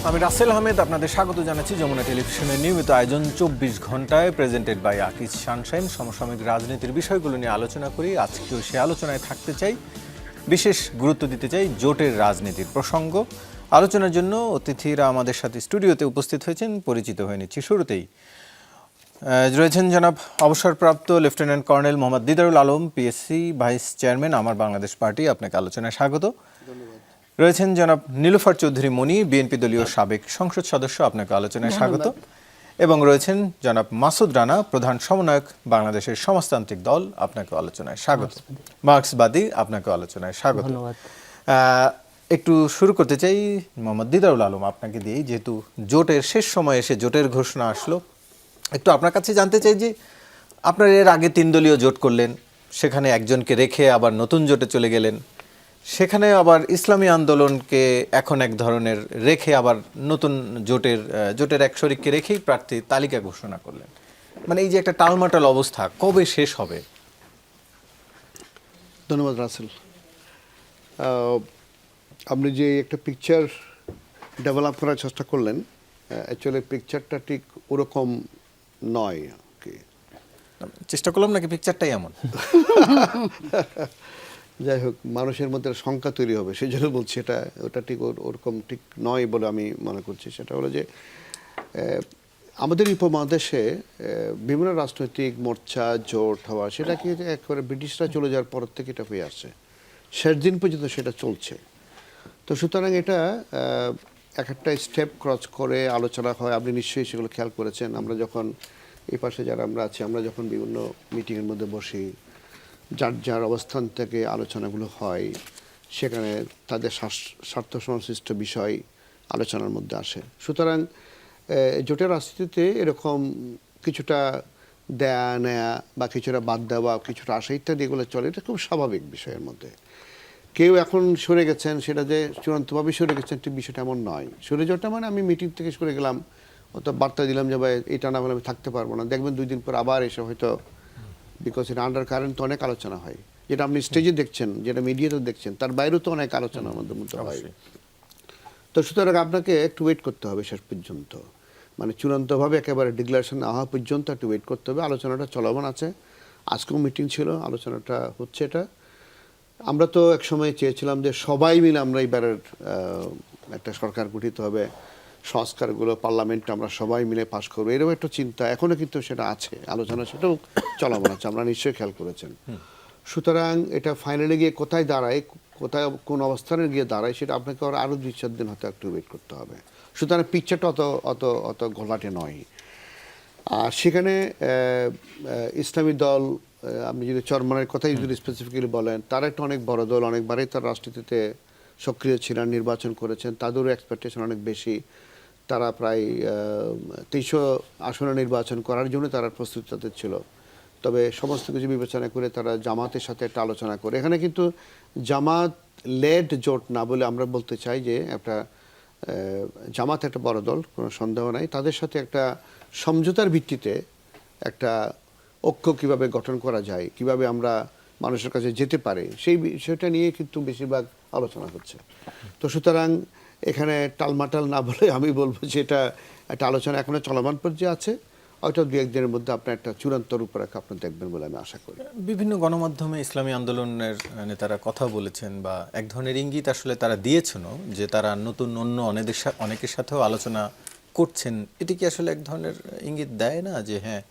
আমি রাসেল আহমেদ আপনাদের স্বাগত জানাচ্ছি যমুনা টেলিভিশনের নিয়মিত আয়োজন ২৪ ঘন্টায় প্রেজেন্টেড বাই আকিজ সানশাইন। সমসাময়িক রাজনীতির বিষয়গুলো নিয়ে আলোচনা করি। আজকেও সে আলোচনায় থাকতে চাই, বিশেষ গুরুত্ব দিতে চাই জোটের রাজনীতির প্রসঙ্গ। আলোচনার জন্য অতিথিরা আমাদের সাথে স্টুডিওতে উপস্থিত হয়েছেন, পরিচিত হয়ে নিচ্ছি। শুরুতেই রয়েছেন জনাব অবসরপ্রাপ্ত lieutenant colonel Mohammad Didarul Alam, PSC vice chairman, আমার বাংলাদেশ পার্টি। আপনাকে আলোচনায় স্বাগত। রয়েছেন জনাব নীলুফার চৌধুরী মনি, বিএনপি দলীয় সাবেক সংসদ সদস্য, আপনাকে আলোচনায় স্বাগত। এবং রয়েছেন জনাব মাসুদ রানা, প্রধান সমন্বয়ক, বাংলাদেশের সমাজতান্ত্রিক দল, আপনাকে আলোচনায় স্বাগত। মার্ক্সবাদী, আপনাকে আলোচনায় স্বাগত। একটু শুরু করতে চাই মোহাম্মদ দিদারুল আলম আপনাকে দিয়েই, যেহেতু জোটের শেষ সময়ে এসে জোটের ঘোষণা আসলো। একটু আপনার কাছে জানতে চাই যে আপনার এর আগে 3 দলীয় জোট করলেন, সেখানে একজনকে রেখে আবার নতুন জোটে চলে গেলেন, সেখানে আবার ইসলামী আন্দোলনকে এখন এক ধরনের রেখে আবার নতুন জোটের এক শরিককে রেখেই প্রার্থী তালিকা ঘোষণা করলেন। মানে এই যে একটা টালমাটাল অবস্থা, কবে শেষ হবে? ধন্যবাদ রাসেল। আপনি যে একটা পিকচার ডেভেলপ করার চেষ্টা করলেন, অ্যাকচুয়ালি পিকচারটা ঠিক ওরকম নয়। চেষ্টা করলাম নাকি পিকচারটাই এমন? যাই হোক, মানুষের মধ্যে সংখ্যা তৈরি হবে, সেই জন্য বলছি ওটা ঠিক ওরকম ঠিক নয় বলে আমি মনে করছি। সেটা হলো যে আমাদের উপমহাদেশে বিভিন্ন রাজনৈতিক মোর্চা জোট হওয়া, সেটা কি একেবারে ব্রিটিশরা চলে যাওয়ার পর থেকে এটা হয়ে আসছে, শেষ দিন পর্যন্ত সেটা চলছে। তো সুতরাং এটা একটা স্টেপ ক্রস করে আলোচনা হয়। আপনি নিশ্চয়ই সেগুলো খেয়াল করেছেন। আমরা যখন এই পাশে যারা আমরা আছি, আমরা যখন বিভিন্ন মিটিংয়ের মধ্যে বসি, যার যার অবস্থান থেকে আলোচনাগুলো হয়, সেখানে তাদের স্বার্থ সংশ্লিষ্ট বিষয় আলোচনার মধ্যে আসে। সুতরাং জোটের রাজনীতিতে এরকম কিছুটা দেয়া নেয়া বা কিছুটা বাদ দেওয়া, কিছুটা আসা ইত্যাদি এগুলো চলে, এটা খুব স্বাভাবিক বিষয়ের মধ্যে। কেউ এখন সরে গেছেন, সেটা যে চূড়ান্তভাবে সরে গেছেন ঠিক বিষয়টা এমন নয়। সরে যাওয়াটা মানে আমি মিটিং থেকে সরে গেলাম, অত বার্তা দিলাম যে ভাই এটা না হলে আমি থাকতে পারবো না, দেখবেন 2 দিন পর আবার এসে হয়তো, বিকজ এটা আন্ডার কারেন্ট তো অনেক আলোচনা হয়, যেটা আপনি স্টেজে দেখছেন, যেটা মিডিয়াতে দেখছেন, তার বাইরেও তো অনেক আলোচনা আমাদের মধ্যে হয়। তো সুতরাং আপনাকে একটু ওয়েট করতে হবে শেষ পর্যন্ত, মানে চূড়ান্তভাবে একেবারে ডিক্লারেশন না হওয়া পর্যন্ত একটু ওয়েট করতে হবে। আলোচনাটা চলমান আছে, আজকেও মিটিং ছিল, আলোচনাটা হচ্ছে। এটা আমরা তো এক সময় চেয়েছিলাম যে সবাই মিলে আমরা এবারের একটা সরকার গঠিত হবে, সংস্কারগুলো পার্লামেন্টে আমরা সবাই মিলে পাশ করবো, এরকম একটা চিন্তা এখনও কিন্তু সেটা আছে, আলোচনা সেটাও চলমান আছে, আমরা নিশ্চয়ই খেয়াল করেছেন। সুতরাং এটা ফাইনালি গিয়ে কোথায় দাঁড়ায়, কোথায় কোন অবস্থানে গিয়ে দাঁড়ায়, সেটা আপনাকে আরও 2-4 দিন হয়তো একটু ওয়েট করতে হবে। সুতরাং পিকচারটা অত ঘোলাটে নয়। আর সেখানে ইসলামী দল, আপনি যদি চরমনের কথাই যদি স্পেসিফিক্যালি বলেন, তারা একটা অনেক বড় দল, অনেকবারই তার রাজনীতিতে সক্রিয় ছিলেন, নির্বাচন করেছেন, তাদেরও এক্সপেকটেশন অনেক বেশি। তারা প্রায় 300 আসনে নির্বাচন করার জন্য তারা প্রস্তুতি তাদের ছিল। তবে সমস্ত কিছু বিবেচনা করে তারা জামাতের সাথে একটা আলোচনা করে, এখানে কিন্তু জামাত লেড জোট না বলে আমরা বলতে চাই যে একটা জামাত একটা বড় দল, কোনো সন্দেহ নাই। তাদের সাথে একটা সমঝোতার ভিত্তিতে একটা ঐক্য কিভাবে গঠন করা যায়, কিভাবে আমরা মানুষের কাছে যেতে পারে, সেই বিষয়টা নিয়ে কিন্তু বেশিরভাগ আলোচনা হচ্ছে। তো সুতরাং এখানে টালমাটাল না বলে আমি বলবো যে এটা একটা আলোচনা এখনো চলমান পর্যায়ে আছে, হয়তো 2-1 দিনের মধ্যে আপনার একটা চূড়ান্ত রূপরেখা আপনি দেখবেন বলে আমি আশা করি। বিভিন্ন গণমাধ্যমে ইসলামী আন্দোলনের নেতারা কথা বলেছেন বা এক ধরনের ইঙ্গিত আসলে তারা দিয়েছেন যে তারা নতুন অন্য অনেকের সাথেও আলোচনা করছেন। এটি কি আসলে এক ধরনের ইঙ্গিত দেয় না যে হ্যাঁ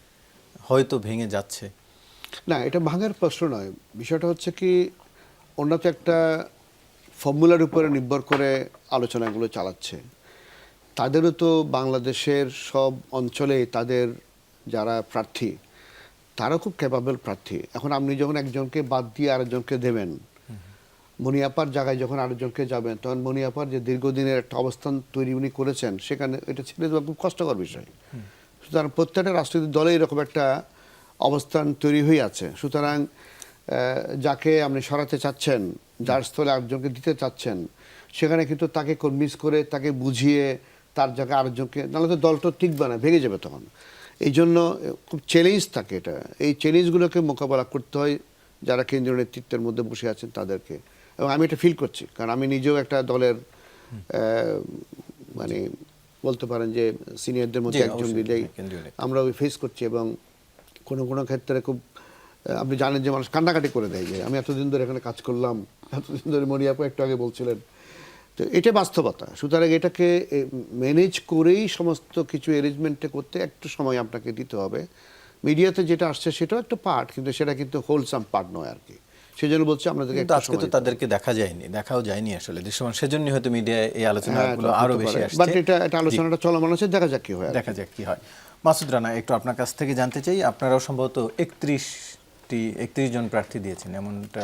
হয়তো ভেঙে যাচ্ছে? না, এটা ভাঙার প্রশ্ন নয়। বিষয়টা হচ্ছে কি, ওনারা তো একটা ফর্মুলার উপরে নির্ভর করে আলোচনাগুলো চালাচ্ছে। তাদেরও তো বাংলাদেশের সব অঞ্চলে তাদের যারা প্রার্থী, তারা খুব ক্যাপাবল প্রার্থী। এখন আপনি যখন একজনকে বাদ দিয়ে আরেকজনকে দেবেন, মনিয়াপার জায়গায় যখন আরেকজনকে যাবেন, তখন মনিয়াপার যে দীর্ঘদিনের একটা অবস্থান তৈরি উনি করেছেন, সেখানে এটা ছেড়ে দেওয়া খুব কষ্টকর বিষয়। সুতরাং প্রত্যেকটা রাজনৈতিক দলে এরকম একটা অবস্থান তৈরি হয়ে আছে। সুতরাং যাকে আপনি সরাতে চাচ্ছেন, যার স্থলে আরেকজনকে দিতে চাচ্ছেন, সেখানে কিন্তু তাকে কনভিন্স করে, তাকে বুঝিয়ে তার জায়গায় আরেকজনকে, নাহলে তো দলটা টিকবে না, ভেঙে যাবে তখন। এই জন্য খুব চ্যালেঞ্জ থাকে এটা। এই চ্যালেঞ্জগুলোকে মোকাবেলা করতে হয় যারা কেন্দ্রীয় নেতৃত্বের মধ্যে বসে আছেন তাদেরকে। এবং আমি এটা ফিল করছি, কারণ আমি নিজেও একটা দলের মানে বলতে পারেন যে সিনিয়রদের মধ্যে জি, একজন অবশ্যই, মিলেই কেন্দ্রীয় নেতা। আমরা ওই ফেস করছি, এবং কোনো কোনো ক্ষেত্রে খুব আপনি জানেন যে মানুষ কান্নাকাটি করে দেয় যে আমি এতদিন ধরে এখানে কাজ করলাম, এতদিন ধরে মরিয়াপু একটু আগে বলছিলেন। তো এটা বাস্তবতা, সুতরাং এটাকে ম্যানেজ করেই সমস্ত কিছু অ্যারেঞ্জমেন্টে করতে একটু সময় আপনাকে দিতে হবে। মিডিয়াতে যেটা আসছে সেটাও একটা পার্ট, কিন্তু সেটা কিন্তু হোলসাম পার্ট নয় আর কি। সেই জন্য বলছি আপনাদেরকে কিন্তু একটু আজকে সময় তো দিতে হবে। তাদেরকে দেখাও যায়নি আসলে দৃশ্যমান, সেজন্য হয়তো মিডিয়ায় এই হ্যাঁ, আলোচনাগুলো তা আরো হতে বেশি পারে। আসছে। বাট এটা জি, আলোচনাটা চলমান আছে, দেখা যাক কি হয় আর কি। দেখা যাক কি হয়। মাসুদ রানা, একটু আপনার কাছ থেকে জানতে চাই, আপনারাও সম্ভবত 31 জন প্রার্থী দিয়েছেন, এমনটা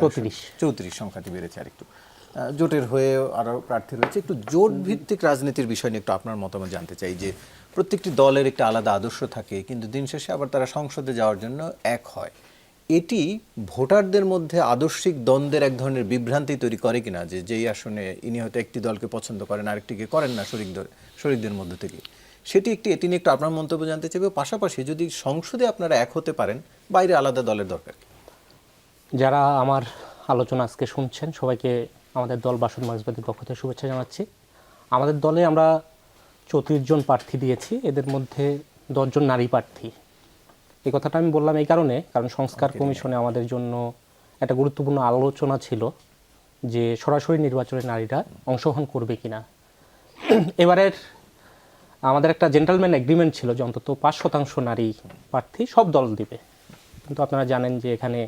34 সংখ্যাটি বেড়েছে আরেকটু। জোটের হয়ে আরো প্রার্থী রয়েছে। একটু জোট ভিত্তিক রাজনীতির বিষয় নিয়ে একটু আপনার মতামত জানতে চাই, যে প্রত্যেকটি দলের একটা আলাদা আদর্শ থাকে, কিন্তু দিন শেষে আবার তারা সংসদে যাওয়ার জন্য এক হয়। এটি ভোটারদের মধ্যে আদর্শিক দ্বন্দ্বের এক ধরনের বিভ্রান্তি তৈরি করে কিনা, যে যেই আসনে ইনি হয়তো একটি দলকে পছন্দ করেন, আরেকটিকে করেন না শরিকদের মধ্য থেকে, এটি নিয়ে একটু আপনার মন্তব্য জানতে চাইব। পাশাপাশি যদি সংসদে আপনারা এক হতে পারেন, বাইরে আলাদা দলের দরকার কি? যারা আমার আলোচনা আজকে শুনছেন সবাইকে আমাদের দল বাসদ মার্ক্সবাদীর পক্ষ থেকে শুভেচ্ছা জানাচ্ছি। আমাদের দলে আমরা 34 জন প্রার্থী দিয়েছি, এদের মধ্যে 10 জন নারী প্রার্থী। এই কথাটা আমি বললাম এই কারণ সংস্কার কমিশনে আমাদের জন্য একটা গুরুত্বপূর্ণ আলোচনা ছিল যে সরাসরি নির্বাচনে নারীরা অংশগ্রহণ করবে কিনা। এবারের আমাদের একটা জেন্টলম্যান এগ্রিমেন্ট ছিল যে অন্তত 5% নারী প্রার্থী সব দল দিবে, কিন্তু আপনারা জানেন যে এখানে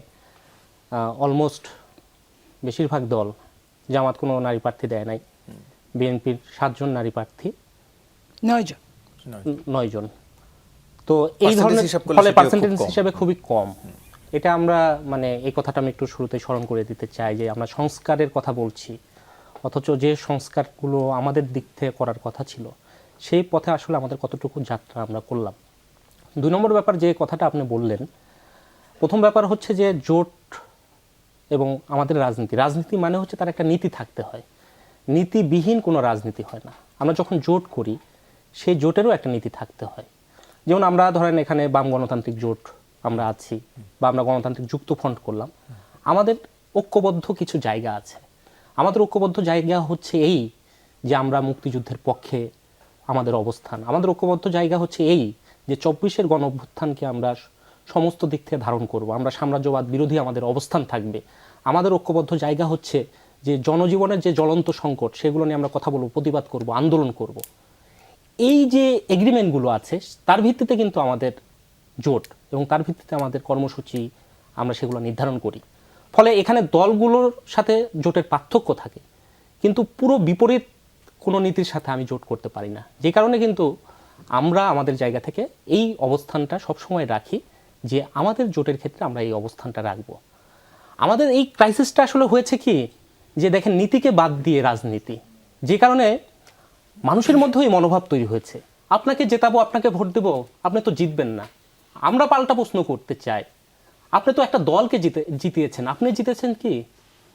অলমোস্ট বেশিরভাগ দল, জামাত কোনো নারী প্রার্থী দেয় নাই, বিএনপির 7 জন নারী প্রার্থী, 9 জন। তো এই ধরনের ফলে পার্সেন্টেজ হিসাবে খুবই কম। এটা আমরা মানে এই কথাটা আমি একটু শুরুতে স্মরণ করে দিতে চাই যে আমরা সংস্কারের কথা বলছি, অথচ যে সংস্কারগুলো আমাদের দিক থেকে করার কথা ছিল সেই পথে আসলে আমাদের কতটুকু যাত্রা আমরা করলাম। 2 নম্বর ব্যাপার যে কথাটা আপনি বললেন, প্রথম ব্যাপার হচ্ছে যে জোট এবং আমাদের রাজনীতি মানে হচ্ছে তার একটা নীতি থাকতে হয়, নীতিবিহীন কোনো রাজনীতি হয় না। আমরা যখন জোট করি সেই জোটেরও একটা নীতি থাকতে হয়। যেমন আমরা ধরেন এখানে বাম গণতান্ত্রিক জোট আমরা আছি, বা আমরা গণতান্ত্রিক যুক্ত ফ্রন্ট করলাম, আমাদের ঐক্যবদ্ধ কিছু জায়গা আছে। আমাদের ঐক্যবদ্ধ জায়গা হচ্ছে এই যে আমরা মুক্তিযুদ্ধের পক্ষে আমাদের অবস্থান, আমাদের ঐক্যবদ্ধ জায়গা হচ্ছে এই যে 24-এর গণ অভ্যুত্থানকে আমরা সমস্ত দিক থেকে ধারণ করব, আমরা সাম্রাজ্যবাদ বিরোধী আমাদের অবস্থান থাকবে। আমাদের ঐক্যবদ্ধ জায়গা হচ্ছে যে জনজীবনের যে জ্বলন্ত সংকট সেগুলো নিয়ে আমরা কথা বলবো, প্রতিবাদ করব, আন্দোলন করব। এই যে এগ্রিমেন্টগুলো আছে তার ভিত্তিতে কিন্তু আমাদের জোট, এবং তার ভিত্তিতে আমাদের কর্মসূচি আমরা সেগুলো নির্ধারণ করি। ফলে এখানে দলগুলোর সাথে জোটের পার্থক্য থাকে, কিন্তু পুরো বিপরীত কোনো নীতির সাথে আমি জোট করতে পারি না। যে কারণে কিন্তু আমরা আমাদের জায়গা থেকে এই অবস্থানটা সবসময় রাখি যে আমাদের জোটের ক্ষেত্রে আমরা এই অবস্থানটা রাখব। আমাদের এই ক্রাইসিসটা আসলে হয়েছে কি যে দেখেন নীতিকে বাদ দিয়ে রাজনীতি, যে কারণে মানুষের মধ্যে এই মনোভাব তৈরি হয়েছে আপনাকে জেতাবো, আপনাকে ভোট দেবো, আপনি তো জিতবেন না। আমরা পাল্টা প্রশ্ন করতে চাই, আপনি তো একটা দলকে জিতিয়েছেন, আপনি জিতেছেন কি?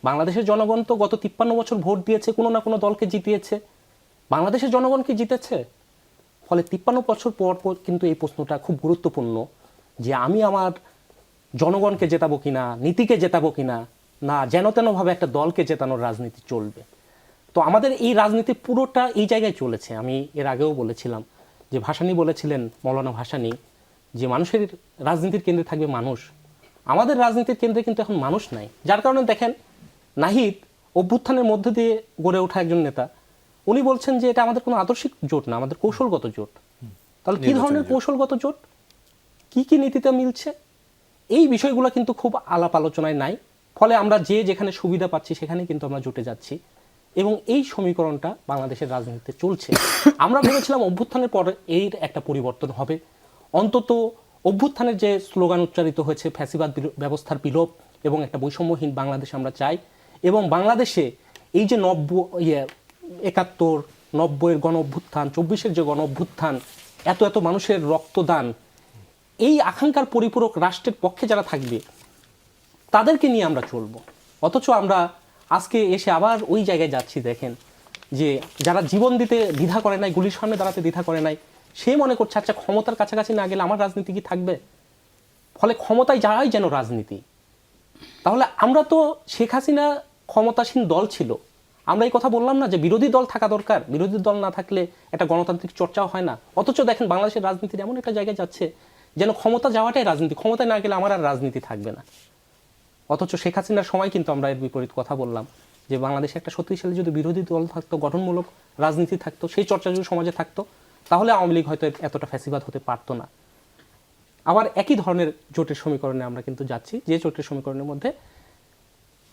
বাংলাদেশের জনগণ তো গত 53 বছর ভোট দিয়েছে, কোনো না কোনো দলকে জিতিয়েছে, বাংলাদেশের জনগণ কি জিতেছে? ফলে 53 বছর পর পর কিন্তু এই প্রশ্নটা খুব গুরুত্বপূর্ণ যে আমি আমার জনগণকে জেতাবো কিনা, নীতিকে জেতাবো কিনা, না যেন তেনভাবে একটা দলকে জেতানোর রাজনীতি চলবে। তো আমাদের এই রাজনীতি পুরোটা এই জায়গায় চলেছে। আমি এর আগেও বলেছিলাম যে ভাসানী বলেছিলেন, মৌলানা ভাসানী, যে মানুষের রাজনীতির কেন্দ্রে থাকবে মানুষ। আমাদের রাজনীতির কেন্দ্রে কিন্তু এখন মানুষ নাই, যার কারণে দেখেন নাহিদ অভ্যুত্থানের মধ্য দিয়ে গড়ে ওঠা একজন নেতা, উনি বলছেন যে এটা আমাদের কোনো আদর্শিক জোট না, আমাদের কৌশলগত জোট। তাহলে কি ধরনের কৌশলগত জোট, কি কি নীতিতে মিলছে, এই বিষয়গুলো কিন্তু খুব আলাপ আলোচনায় নাই। ফলে আমরা যে যেখানে সুবিধা পাচ্ছি সেখানে কিন্তু আমরা জোটে যাচ্ছি, এবং এই সমীকরণটা বাংলাদেশের রাজনীতিতে চলছে। আমরা ভেবেছিলাম অভ্যুত্থানের পরে এর একটা পরিবর্তন হবে, অন্তত অভ্যুত্থানের যে স্লোগান উচ্চারিত হয়েছে ফ্যাসিবাদ ব্যবস্থার বিলোপ এবং একটা বৈষম্যহীন বাংলাদেশ আমরা চাই, এবং বাংলাদেশে এই যে 71, 90-এর গণ অভ্যুত্থান, 24-এর যে গণ অভ্যুত্থান, এত এত মানুষের রক্তদান, এই আকাঙ্ক্ষার পরিপূরক রাষ্ট্রের পক্ষে যারা থাকবে তাদেরকে নিয়ে আমরা চলবো। অথচ আমরা আজকে এসে আবার ওই জায়গায় যাচ্ছি। দেখেন যে যারা জীবন দিতে দ্বিধা করে নাই, গুলির সামনে দাঁড়াতে দ্বিধা করে নাই, সে মনে করছে আচ্ছা ক্ষমতার কাছাকাছি না গেলে আমার রাজনীতি কি থাকবে? ফলে ক্ষমতায় যারাই যেন রাজনীতি। তাহলে আমরা তো শেখ হাসিনা ক্ষমতাসীন দল ছিল, আমরা এই কথা বললাম না যে বিরোধী দল থাকা দরকার, বিরোধী দল না থাকলে একটা গণতান্ত্রিক চর্চাও হয় না। অথচ দেখেন বাংলাদেশের রাজনীতির এমন একটা জায়গায় যাচ্ছে যেন ক্ষমতা যাওয়াটাই রাজনীতি, ক্ষমতায় না গেলে আমার আর রাজনীতি থাকবে না। অথচ শেখ হাসিনার সময় কিন্তু আমরা এর বিপরীত কথা বললাম যে বাংলাদেশে একটা শক্তিশালী যদি বিরোধী দল থাকতো, গঠনমূলক রাজনীতি থাকতো, সেই চর্চা যদি সমাজে থাকতো, তাহলে আওয়ামী লীগ হয়তো এতটা ফ্যাসিবাদ হতে পারতো না। আবার একই ধরনের জোটের সমীকরণে আমরা কিন্তু যাচ্ছি, যে জোটের সমীকরণের মধ্যে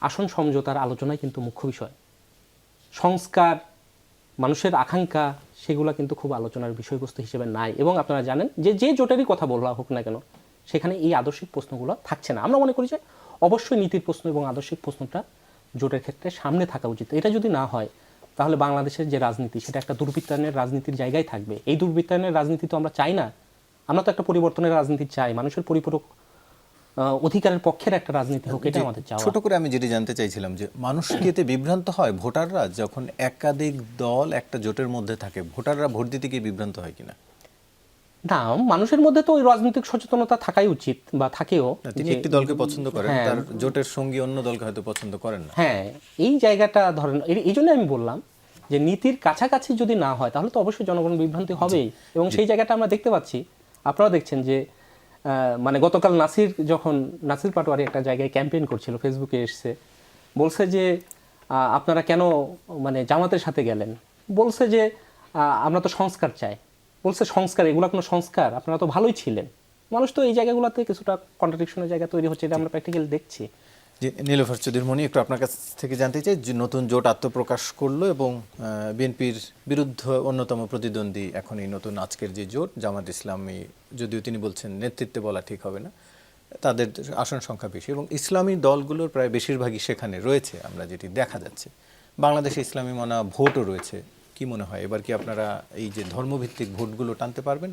আসন সমঝোতার আলোচনাই কিন্তু মুখ্য বিষয়। সংস্কার, মানুষের আকাঙ্ক্ষা, সেগুলো কিন্তু খুব আলোচনার বিষয়বস্তু হিসেবে নাই। এবং আপনারা জানেন যে যে জোটেরই কথা বলা হোক না কেন, সেখানে এই আদর্শিক প্রশ্নগুলো থাকছে না। আমরা মনে করি যে অবশ্যই নীতির প্রশ্ন এবং আদর্শিক প্রশ্নটা জোটের ক্ষেত্রে সামনে থাকা উচিত। এটা যদি না হয় তাহলে বাংলাদেশের যে রাজনীতি সেটা একটা দুর্বৃত্তায়নের রাজনীতির জায়গায় থাকবে। এই দুর্বৃত্তায়নের রাজনীতি তো আমরা চাই না। আমরা তো একটা পরিবর্তনের রাজনীতি চাই, মানুষের পরিপূরক অধিকারের পক্ষের একটা রাজনীতি হোক, এটা আমাদের চাওয়া। ছোট করে আমি যেটি জানতে চাইছিলাম যে মানুষ কি এতে বিভ্রান্ত হয়? ভোটাররা যখন একাধিক দল একটা জোটের মধ্যে থাকে, ভোটাররা ভোট দিতে গিয়ে বিভ্রান্ত হয় কিনা? না, মানুষের মধ্যে তো ওই রাজনৈতিক সচেতনতা থাকাই উচিত, বা থাকেও। তিনি একটি দলকে পছন্দ করেন, তার জোটের সঙ্গী অন্য দলকে হয়তো পছন্দ করেন না। হ্যাঁ, এই জায়গাটা ধরেন, এই জন্য আমি বললাম যে নীতির কাছাকাছি যদি না হয় তাহলে তো অবশ্যই জনগণ বিভ্রান্তি হবেই। এবং সেই জায়গাটা আমরা দেখতে পাচ্ছি, আপনারা দেখছেন যে মানে গতকাল নাসির পাটোয়ারি একটা জায়গায় ক্যাম্পেইন করছিল, ফেসবুকে এসছে, বলছে যে আপনারা কেন মানে জামাতের সাথে গেলেন, বলছে যে আমরা তো সংস্কার চাই। বলছে সংস্কার, এগুলো কোনো সংস্কার? আপনারা তো ভালোই ছিলেন। মানুষ তো এই জায়গাগুলোতে কিছুটা কন্ট্রাডিকশনের জায়গা তৈরি হচ্ছে, এটা আমরা প্র্যাকটিক্যালি দেখছি। যে নীলুফার চৌধুরী মনি, একটু আপনার কাছ থেকে জানতে চাই যে নতুন জোট আত্মপ্রকাশ করলো এবং বিএনপির বিরুদ্ধে অন্যতম প্রতিদ্বন্দ্বী এখন এই নতুন আজকের যে জোট জামাত ইসলামী, যদিও তিনি বলছেন নেতৃত্বে বলা ঠিক হবে না, তাদের আসন সংখ্যা বেশি এবং ইসলামী দলগুলোর প্রায় বেশিরভাগই সেখানে রয়েছে আমরা যেটি দেখা যাচ্ছে। বাংলাদেশে ইসলামী মনা ভোটও রয়েছে। কি মনে হয় এবার কি আপনারা এই যে ধর্মভিত্তিক ভোটগুলো টানতে পারবেন?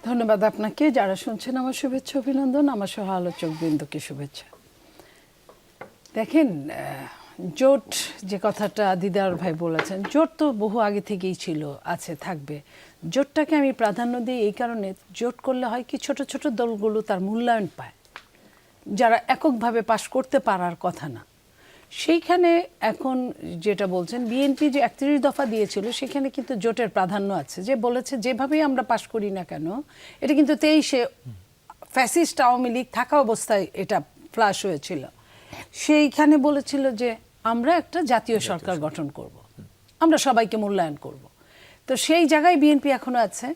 ধন্যবাদ আপনাকে। যারা শুনছেন আমার শুভেচ্ছা অভিনন্দন, আমার সহ আলোচক বৃন্দকে শুভেচ্ছা। দেখেন, জোট যে কথাটা দিদার ভাই বলেছেন, জোট তো বহু আগে থেকেই ছিল, আছে, থাকবে। জোটটাকে আমি প্রাধান্য দিই এই কারণে, জোট করলে হয় কি ছোট ছোট দলগুলো তার মূল্যায়ন পায়, যারা এককভাবে পাশ করতে পারার কথা না। সেইখানে এখন যেটা বলছেন, বিএনপি যে 31 দফা দিয়েছিল সেখানে কিন্তু জোটের প্রাধান্য আছে, যে বলেছে যেভাবেই আমরা পাশ করি না কেন, এটা কিন্তু 23-এ ফ্যাসিস্ট আওয়ামী লীগ থাকা অবস্থায় এটা ফ্লাশ হয়েছিল। সেইখানে বলেছিল যে আমরা একটা জাতীয় সরকার গঠন করব, আমরা সবাইকে মূল্যায়ন করব। তো সেই জায়গায় বিএনপি এখনো আছে।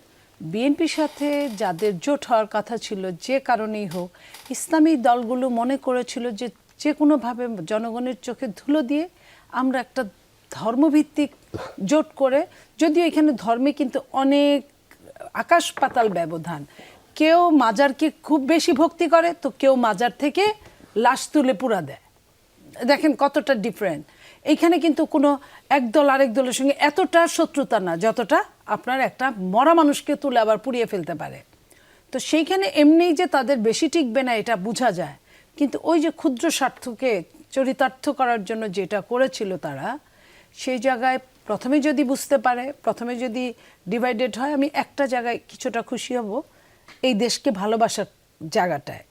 বিএনপির সাথে যাদের জোট হওয়ার কথা ছিল, যে কারণেই হোক, ইসলামী দলগুলো মনে করেছিল যে যে কোনোভাবে জনগণের চোখে ধুলো দিয়ে আমরা একটা ধর্মভিত্তিক জোট করে, যদিও এখানে ধর্মে কিন্তু অনেক আকাশ পাতাল ব্যবধান, কেউ মাজারকে খুব বেশি ভক্তি করে, তো কেউ মাজার থেকে লাশ তুলে পুরা দেয়। দেখেন কতটা ডিফারেন্ট। এইখানে কিন্তু কোনো এক দল আরেক দলের সঙ্গে এতটা শত্রুতা না, যতটা আপনার একটা মরা মানুষকে তুলে আবার পুড়িয়ে ফেলতে পারে। তো সেইখানে এমনিই যে তাদের বেশি টিকবে না এটা বোঝা যায়, কিন্তু ওই যে ক্ষুদ্র স্বার্থকে চরিতার্থ করার জন্য যেটা করেছিল তারা, সেই জায়গায় প্রথমে যদি বুঝতে পারে, প্রথমে যদি ডিভাইডেড হয়, আমি একটা জায়গায় কিছুটা খুশি হব, এই দেশকে ভালোবাসার জায়গাটায়,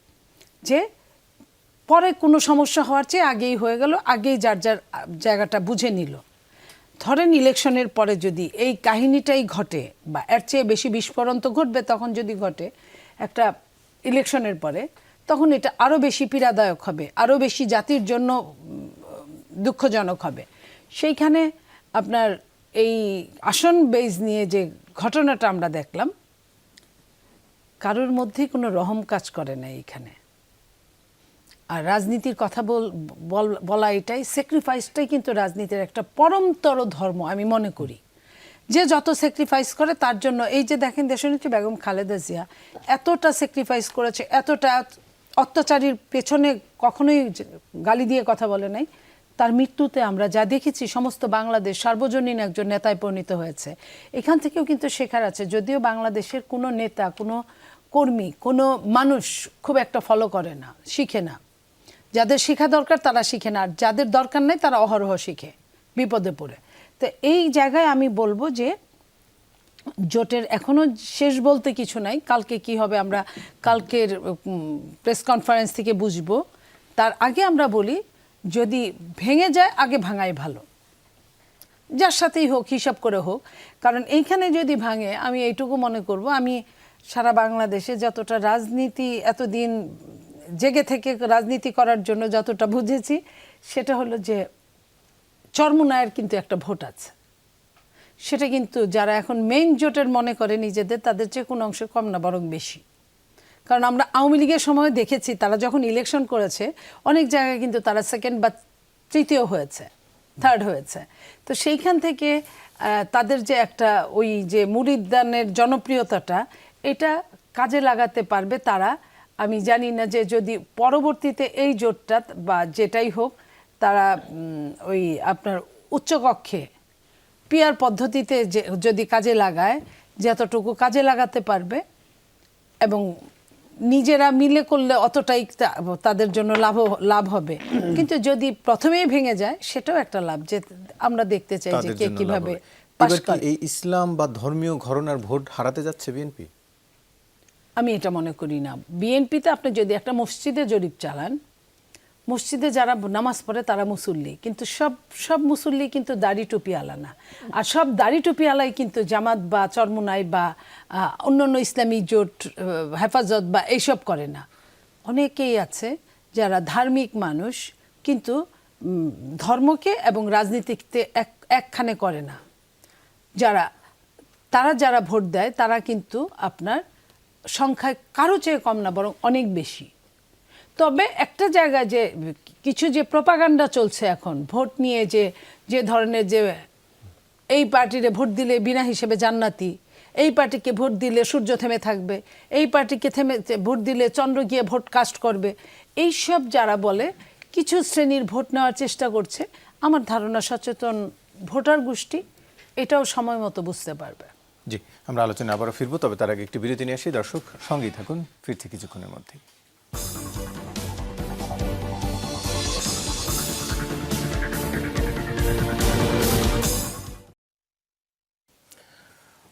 যে পরে কোনো সমস্যা হওয়ার চেয়ে আগেই হয়ে গেল, আগেই যার যার জায়গাটা বুঝে নিল। ধরেন ইলেকশনের পরে যদি এই কাহিনীটাই ঘটে, বা এর চেয়ে বেশি বিস্ফোরণ তো ঘটবে তখন যদি ঘটে একটা ইলেকশনের পরে, তখন এটা আরও বেশি পীড়াদায়ক হবে, আরও বেশি জাতির জন্য দুঃখজনক হবে। সেইখানে আপনার এই আসন বেজ নিয়ে যে ঘটনাটা আমরা দেখলাম, কারোর মধ্যেই কোনো রহম কাজ করে না এইখানে। আর রাজনীতির কথা বলা এটাই, স্যাক্রিফাইসটাই কিন্তু রাজনীতির একটা পরমতর ধর্ম আমি মনে করি। যে যত স্যাক্রিফাইস করে তার জন্য, এই যে দেখেন দেশনেত্রী বেগম খালেদা জিয়া এতটা স্যাক্রিফাইস করেছে, এতটা অত্যাচারীর পেছনে কখনোই গালি দিয়ে কথা বলে নাই। তার মৃত্যুতে আমরা যা দেখেছি, সমস্ত বাংলাদেশ সার্বজনীন একজন নেতায় পরিণত হয়েছে। এখান থেকেও কিন্তু শেখার আছে, যদিও বাংলাদেশের কোনো নেতা, কোনো কর্মী, কোনো মানুষ খুব একটা ফলো করে না, শিখে না। যাদের শেখা দরকার তারা শিখে না, আর যাদের দরকার নেই তারা অহরহ শিখে বিপদে পড়ে। তো এই জায়গায় আমি বলবো যে জোটের এখনো শেষ বলতে কিছু নাই। কালকে কি হবে আমরা কালকের প্রেস কনফারেন্স থেকে বুঝবো। তার আগে আমরা বলি, যদি ভেঙে যায় আগে ভাঙাই ভালো। যার সাথেই হোক হিসাব করে হোক, কারণ এইখানে যদি ভাঙে আমি এইটুকু মনে করব, আমি সারা বাংলাদেশে যতটা রাজনীতি এতদিন জেগে থেকে রাজনীতি করার জন্য যতটা বুঝেছি, সেটা হলো যে চরমোনাইয়ের কিন্তু একটা ভোট আছে, সেটা কিন্তু যারা এখন মেইন জোটের মনে করে নিজেদের, তাদের চেয়ে কোনো অংশে কম না, বরং বেশি। কারণ আমরা আওয়ামী লীগের সময় দেখেছি তারা যখন ইলেকশন করেছে অনেক জায়গায় কিন্তু তারা সেকেন্ড বা তৃতীয় হয়েছে, থার্ড হয়েছে। তো সেইখান থেকে তাদের যে একটা ওই যে মুরিদানের জনপ্রিয়তাটা, এটা কাজে লাগাতে পারবে তারা। আমি জানি না যে যদি পরবর্তীতে এই জোটটা বা যেটাই হোক তারা ওই আপনার উচ্চকক্ষে পিয়ার পদ্ধতিতে যে যদি কাজে লাগায়, যতটুকু কাজে লাগাতে পারবে এবং নিজেরা মিলে করলে অতটাই তাদের জন্য লাভ হবে। কিন্তু যদি প্রথমেই ভেঙে যায় সেটাও একটা লাভ, যে আমরা দেখতে চাই যে কে কিভাবে পাস করে। এই ইসলাম বা ধর্মীয় ঘরানার ভোট হারাতে যাচ্ছে বিএনপি? আমি এটা মনে করি না। বিএনপিতে আপনি যদি একটা মসজিদে জরিপ চালান, মসজিদে যারা নামাজ পড়ে তারা মুসল্লি, কিন্তু সব মুসল্লি কিন্তু দাড়ি টুপি আলা না। আর সব দাড়ি টুপি আলাই কিন্তু জামাত বা চরমোনাই বা অন্যান্য ইসলামী জোট, হেফাজত বা এইসব করে না। অনেকেই আছে যারা ধার্মিক মানুষ, কিন্তু ধর্মকে এবং রাজনীতিতে একখানে করে না। যারা ভোট দেয় তারা কিন্তু আপনার সংখ্যায় কারো চেয়ে কম না, বরং অনেক বেশি। তবে একটা জায়গায় যে কিছু যে প্রপাগান্ডা চলছে এখন ভোট নিয়ে, যে ধরনের যে এই পার্টিরে ভোট দিলে বিনা হিসেবে জান্নাতি, এই পার্টিকে ভোট দিলে সূর্য থেমে থাকবে, এই পার্টিকে ভোট দিলে চন্দ্র গিয়ে ভোট কাস্ট করবে, এইসব যারা বলে কিছু শ্রেণীর ভোট নেওয়ার চেষ্টা করছে। আমার ধারণা সচেতন ভোটার গোষ্ঠী এটাও সময় মতো বুঝতে পারবে। জি, আমরা আলোচনা আবারও ফিরবো, তবে তার আগে একটি বিরতি নিয়ে আসি। দর্শক সঙ্গেই থাকুন, ফিরছি কিছুক্ষণের মধ্যেই।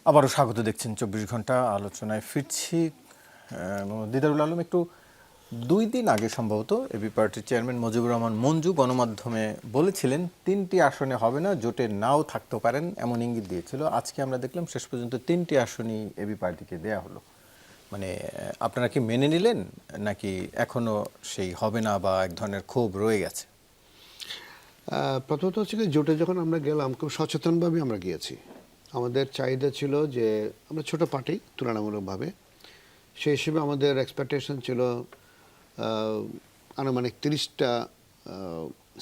আবারও স্বাগত, দেখছেন 24 ঘন্টা, আলোচনায় ফিরছি। দিদারুল আলম, একটু 2 দিন আগে সম্ভবত এবি পার্টির চেয়ারম্যান মুজিবুর রহমান মঞ্জু গণমাধ্যমে বলেছিলেন 3টি আসনে হবে না, জোটে নাও থাকতে পারেন, এমন ইঙ্গিত দিয়েছিল। আজকে আমরা দেখলাম শেষ পর্যন্ত 3টি আসনই এবি পার্টিকে দেয়া হলো। মানে আপনারা কি মেনে নিলেন, নাকি এখনো সেই হবে না বা এক ধরনের ক্ষোভ রয়ে গেছে? প্রথমত হচ্ছে কি, জোটে যখন আমরা গেলাম খুব সচেতনভাবে আমরা গিয়েছি। আমাদের চাহিদা ছিল যে আমরা ছোট পার্টি তুলনামূলকভাবে, সেই হিসেবে আমাদের এক্সপেকটেশন ছিল আনুমানিক 30টা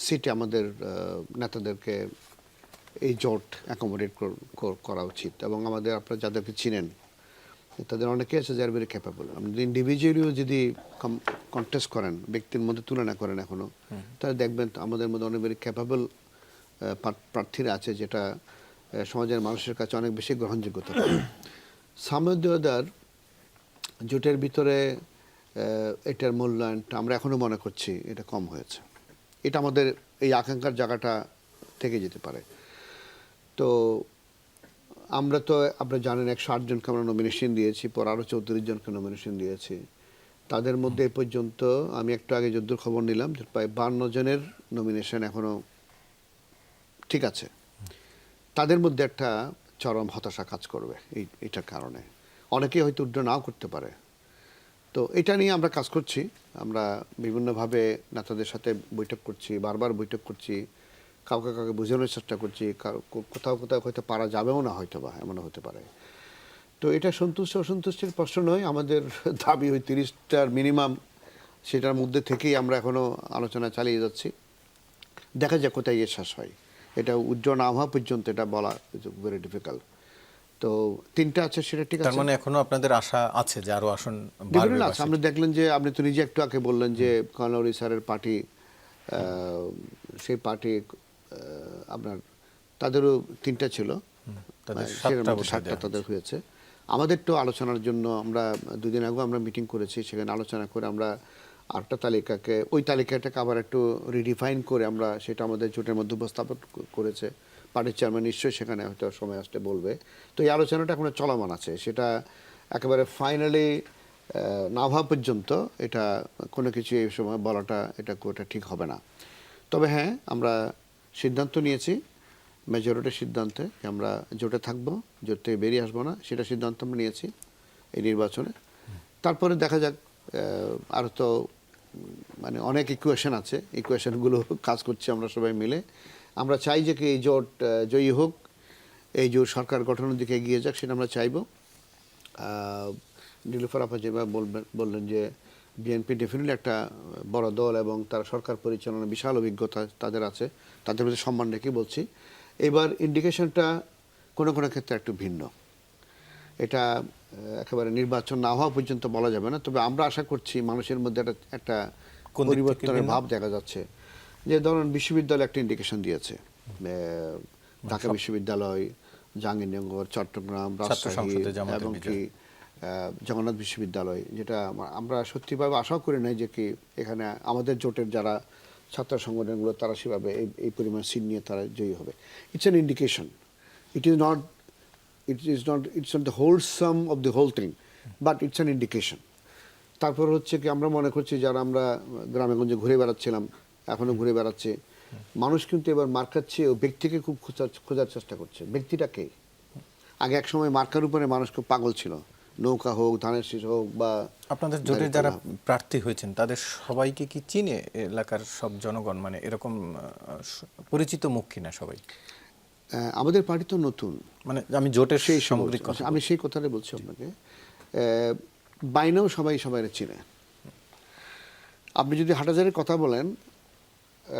সিটে আমাদের নেতাদেরকে এই জোট অ্যাকোমোডেট করা উচিত। এবং আমাদের আপনারা যাদেরকে চিনেন তাদের অনেকে আছে যারা ভেরি ক্যাপাবল। আপনি ইন্ডিভিজুয়ালিও যদি কন্টেস্ট করেন, ব্যক্তির মধ্যে তুলনা করেন এখনও, তাহলে দেখবেন আমাদের মধ্যে অনেক ভেরি ক্যাপাবল প্রার্থীরা আছে, যেটা সমাজের মানুষের কাছে অনেক বেশি গ্রহণযোগ্যতা পায়। সামুদ্রদার জোটের ভিতরে এটার মূল্যায়নটা আমরা এখনও মনে করছি এটা কম হয়েছে। এটা আমাদের এই আকাঙ্ক্ষার জায়গাটা থেকে যেতে পারে। তো আমরা তো আপনারা জানেন 108 জনকে আমরা নমিনেশন দিয়েছি, পর আরও 34 জনকে নমিনেশন দিয়েছি। তাদের মধ্যে এ পর্যন্ত আমি একটু আগে যদ্দূর খবর নিলাম যে প্রায় 52 জনের নমিনেশন এখনও ঠিক আছে। তাদের মধ্যে একটা চরম হতাশা কাজ করবে এইটার কারণে। অনেকেই হয়তো উড্র নাও করতে পারে। তো এটা নিয়ে আমরা কাজ করছি। আমরা বিভিন্নভাবে নেতাদের সাথে বৈঠক করছি, বারবার বৈঠক করছি, কাউকে বোঝানোর চেষ্টা করছি, কোথাও হয়তো পারা যাবেও না, হয়তো বা এমনও হতে পারে। তো এটা অসন্তুষ্টির প্রশ্ন নয়। আমাদের দাবি ওই 30টার মিনিমাম, সেটার মধ্যে থেকেই আমরা এখনও আলোচনা চালিয়ে যাচ্ছি। দেখা যাক কোথায় গিয়ে শেষ হয়। এটা উজ্জ্বল না হওয়া পর্যন্ত এটা বলা ভেরি ডিফিকাল্ট। তো 3টা আছে, সেটা ঠিক আছে। তার মানে এখনো আপনাদের আশা আছে যে আরো আসন বাড়বে? আপনি দেখলেন যে, আপনি তো নিজে একটু আগে বললেন যে কর্নেল স্যারের পার্টি, সেই পার্টি আপনার তাদেরও 3টা ছিল, 7টা তাদের হয়েছে। আমাদের তো আলোচনার জন্য আমরা 2 দিন আগে আমরা মিটিং করেছি, সেখানে আলোচনা করে আমরা আরেকটা তালিকাকে, ওই তালিকাটাকে আবার একটু রিডিফাইন করে আমরা সেটা আমাদের জোটের মধ্যে উপস্থাপন করেছে। পার্টির চেয়ারম্যান নিশ্চয়ই সেখানে হয়তো সময় আসতে বলবে। তো এই আলোচনাটা এখনো চলমান আছে। সেটা একেবারে ফাইনালি না হওয়া পর্যন্ত এটা কোনো কিছু এই সময় বলাটা এটা ঠিক হবে না। তবে হ্যাঁ, আমরা সিদ্ধান্ত নিয়েছি মেজরিটির সিদ্ধান্তে আমরা জোটে থাকবো, জোট থেকে বেরিয়ে আসবো না, সেটা সিদ্ধান্ত আমরা নিয়েছি এই নির্বাচনে। তারপরে দেখা যাক, আর তো মানে অনেক ইকুয়েশন আছে, ইকুয়েশনগুলো কাজ করছি আমরা সবাই মিলে। আমরা চাই যে কি এই জোট জয়ী হোক, এই জোট সরকার গঠনের দিকে এগিয়ে যাক, সেটা আমরা চাইব। নীলুফার আপা যেভাবে বললেন যে বিএনপি ডেফিনেটলি একটা বড় দল এবং তার সরকার পরিচালনার বিশাল অভিজ্ঞতা তাদের আছে, তাদের প্রতি সম্মান রেখে বলছি। এবার ইন্ডিকেশনটা কোনো কোনো ক্ষেত্রে একটু ভিন্ন, এটা একেবারে নির্বাচন না হওয়া পর্যন্ত বলা যাবে না। তবে আমরা আশা করছি মানুষের মধ্যে একটা পরিবর্তনের ভাব দেখা যাচ্ছে। যে ধরুন বিশ্ববিদ্যালয় একটা ইন্ডিকেশন দিয়েছে, ঢাকা বিশ্ববিদ্যালয়, জাহাঙ্গীরনগর, চট্টগ্রাম, রাজশাহী এমনকি জগন্নাথ বিশ্ববিদ্যালয়, যেটা আমরা সত্যিভাবে আশাও করি নাই যে কি এখানে আমাদের জোটের যারা ছাত্র সংগঠনগুলো তারা সেভাবে এই পরিমাণ সিট নিয়ে তারা জয়ী হবে। It's an indication, it's not the whole sum of the whole thing, but it's an indication. তারপর হচ্ছে কি আমরা মনে করছি যারা আমরা গ্রামে গঞ্জে ঘুরে বেড়াচ্ছিলাম, এখনো ঘুরে বেড়াচ্ছে, মানুষ কিন্তু এবার মার্কার চেয়ে ব্যক্তিকে খুব খোঁজার চেষ্টা করছে। ব্যক্তিটা কে? আগে এক সময় মার্কার উপরে মানুষ খুব পাগল ছিল, নৌকা হোক, ধানের শীষ হোক বা আপনাদের জোটের যারা প্রার্থী হয়েছেন তাদের সবাইকে কি চিনে এলাকার সব জনগণ, মানে এরকম পরিচিত মুখ কিনা সবাই? আমাদের পার্টি তো নতুন, মানে আমি জোটের সেই সামগ্রিক কথা, আমি সেই কথাটাই বলছি আপনাকে। বাইনাও সবাই চিনে। আপনি যদি হাটাজারের কথা বলেন,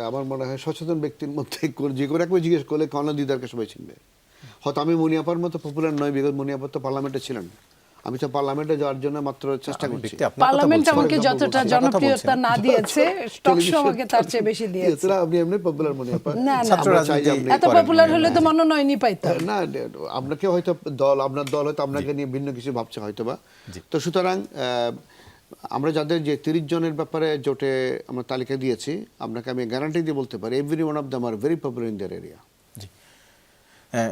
আমার মনে হয় সচেতন ব্যক্তির মধ্যে যে কোনো একবার জিজ্ঞেস করলে কর্নেল দিদারকে সবাই চিনবে। হয়তো আমি মুনিয়াপার মতো পপুলার নয়, বিকজ মুনিয়াপার তো পার্লামেন্টে ছিলেন, আমি তো পার্লামেন্টে যাওয়ার জন্য মাত্র চেষ্টা করছি। পার্লামেন্ট আমাকে যতটা জনপ্রিয়তা না দিয়েছে, টক শো আমাকে তার চেয়ে বেশি দিয়েছে। আপনি এমনি পপুলার মুনিয়াপা, না এত পপুলার হলে তো মনোনয়নই পাইতাম না। আপনাকে হয়তো আপনার দল হয়তো আপনাকে নিয়ে ভিন্ন কিছু ভাবছে হয়তো বা। তো সুতরাং আমরা যাদের যে 30 জনের ব্যাপারে জোটে আমরা তালিকা দিয়েছি, আপনাকে আমি গ্যারান্টি দিয়ে বলতে পারি every one of them are very popular in their area.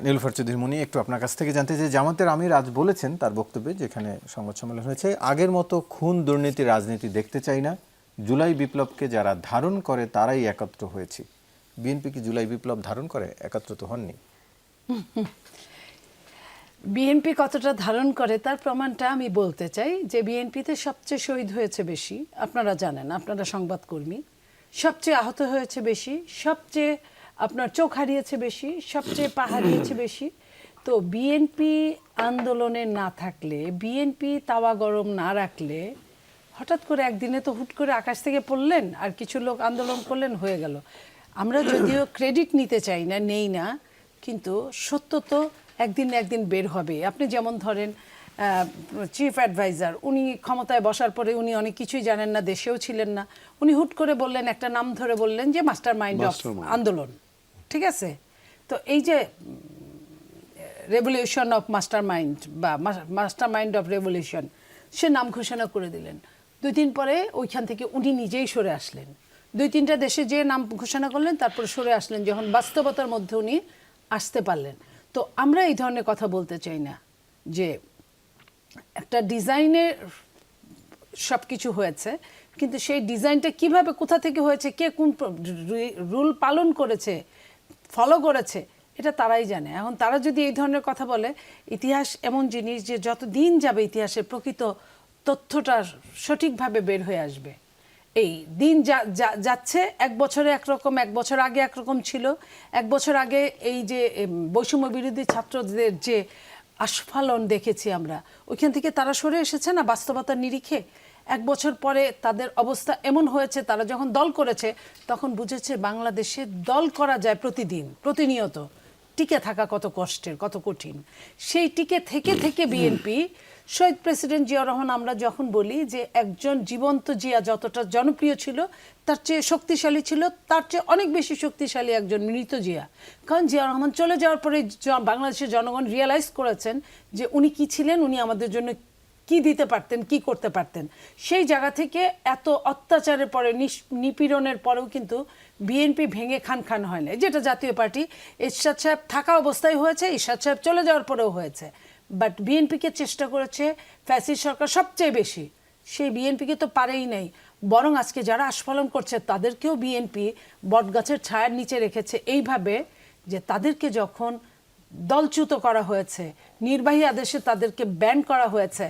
Nilufar Chowdhury Moni, একটু আপনার কাছ থেকে জানতে চাই, জামাতের আমির আজ বলেছেন তার বক্তব্যে, যেখানে সংবাদ সম্মেলন হয়েছে, আগের মতো খুন দুর্নীতি রাজনীতি দেখতে চাই না, জুলাই বিপ্লবকে যারা ধারণ করে তারাই একত্র হয়েছি। বিএনপি কি জুলাই বিপ্লব ধারণ করে, একত্র তো হননি? বিএনপি কতটা ধারণ করে তার প্রমাণটা আমি বলতে চাই যে বিএনপিতে সবচেয়ে শহীদ হয়েছে বেশি, আপনারা জানেন, আপনারা সংবাদকর্মী, সবচেয়ে আহত হয়েছে বেশি, সবচেয়ে আপনার চোখ হারিয়েছে বেশি, সবচেয়ে পা হারিয়েছে বেশি। তো বিএনপি আন্দোলনে না থাকলে, বিএনপি তাওয়া গরম না রাখলে, হঠাৎ করে একদিনে তো হুট করে আকাশ থেকে পড়লেন আর কিছু লোক আন্দোলন করলেন, হয়ে গেল। আমরা যদিও ক্রেডিট নিতে চাই না, নেই না, কিন্তু সত্য তো একদিন না একদিন বের হবে। আপনি যেমন ধরেন চিফ অ্যাডভাইজার, উনি ক্ষমতায় বসার পরে উনি অনেক কিছুই জানেন না, দেশেও ছিলেন না, উনি হুট করে বললেন, একটা নাম ধরে বললেন যে মাস্টার মাইন্ড অফ আন্দোলন। ঠিক আছে, তো এই যে রেভলিউশন অফ মাস্টার মাইন্ড বা মাস্টার মাইন্ড অফ রেভলিউশন, সে নাম ঘোষণা করে দিলেন। 2-3 পরে ওইখান থেকে উনি নিজেই সরে আসলেন, 2-3টা দেশে যে নাম ঘোষণা করলেন, তারপর সরে আসলেন যখন বাস্তবতার মধ্যে উনি আসতে পারলেন। তো আমরা এই ধরনের কথা বলতে চাই না যে একটা ডিজাইনে সব কিছু হয়েছে, কিন্তু সেই ডিজাইনটা কিভাবে, কোথা থেকে হয়েছে, কে কোন রুল পালন করেছে, ফলো করেছে, এটা তারাই জানে। এখন তারা যদি এই ধরনের কথা বলে, ইতিহাস এমন জিনিস যে যত দিন যাবে ইতিহাসের প্রকৃত তথ্যটা সঠিকভাবে বের হয়ে আসবে। এই দিন যাচ্ছে, 1 বছরে একরকম, 1 বছর আগে একরকম ছিল। 1 বছর আগে এই যে বৈষম্য বিরোধী ছাত্রদের যে আস্ফালন দেখেছি আমরা, ওইখান থেকে তারা সরে এসেছে না বাস্তবতার নিরিখে। 1 বছর পরে তাদের অবস্থা এমন হয়েছে, তারা যখন দল করেছে তখন বুঝেছে বাংলাদেশে দল করা যায় প্রতিদিন, প্রতিনিয়ত টিকে থাকা কত কষ্টের, কত কঠিন। সেই টিকে থেকে বিএনপি, শহীদ প্রেসিডেন্ট জিয়াউর রহমান, আমরা যখন বলি যে একজন জীবন্ত জিয়া যতটা জনপ্রিয় ছিল, তার চেয়ে শক্তিশালী ছিল, তার চেয়ে অনেক বেশি শক্তিশালী একজন মৃত জিয়া। কারণ জিয়াউর রহমান চলে যাওয়ার পরে বাংলাদেশের জনগণ রিয়েলাইজ করেছেন যে উনি কি ছিলেন, উনি আমাদের জন্য কি দিতে পারতেন, কি করতে পারতেন। সেই জায়গা থেকে এত অত্যাচারের পরে, নিপীড়নের পরেও কিন্তু বিএনপি ভেঙে খান হয় না, যেটা জাতীয় পার্টি এরশাদ সাহেব থাকা অবস্থায় হয়েছে, এরশাদ সাহেব চলে যাওয়ার পরেও হয়েছে। বাট বিএনপিকে চেষ্টা করেছে ফ্যাসিস্ট সরকার সবচেয়ে বেশি, সেই বিএনপিকে তো পারেই নাই, বরং আজকে যারা আস্ফালন করছে তাদেরকেও বিএনপি বটগাছের ছায়ার নিচে রেখেছে, এইভাবে যে তাদেরকে যখন দলচ্যুত করা হয়েছে, নির্বাহী আদেশে তাদেরকে ব্যান করা হয়েছে,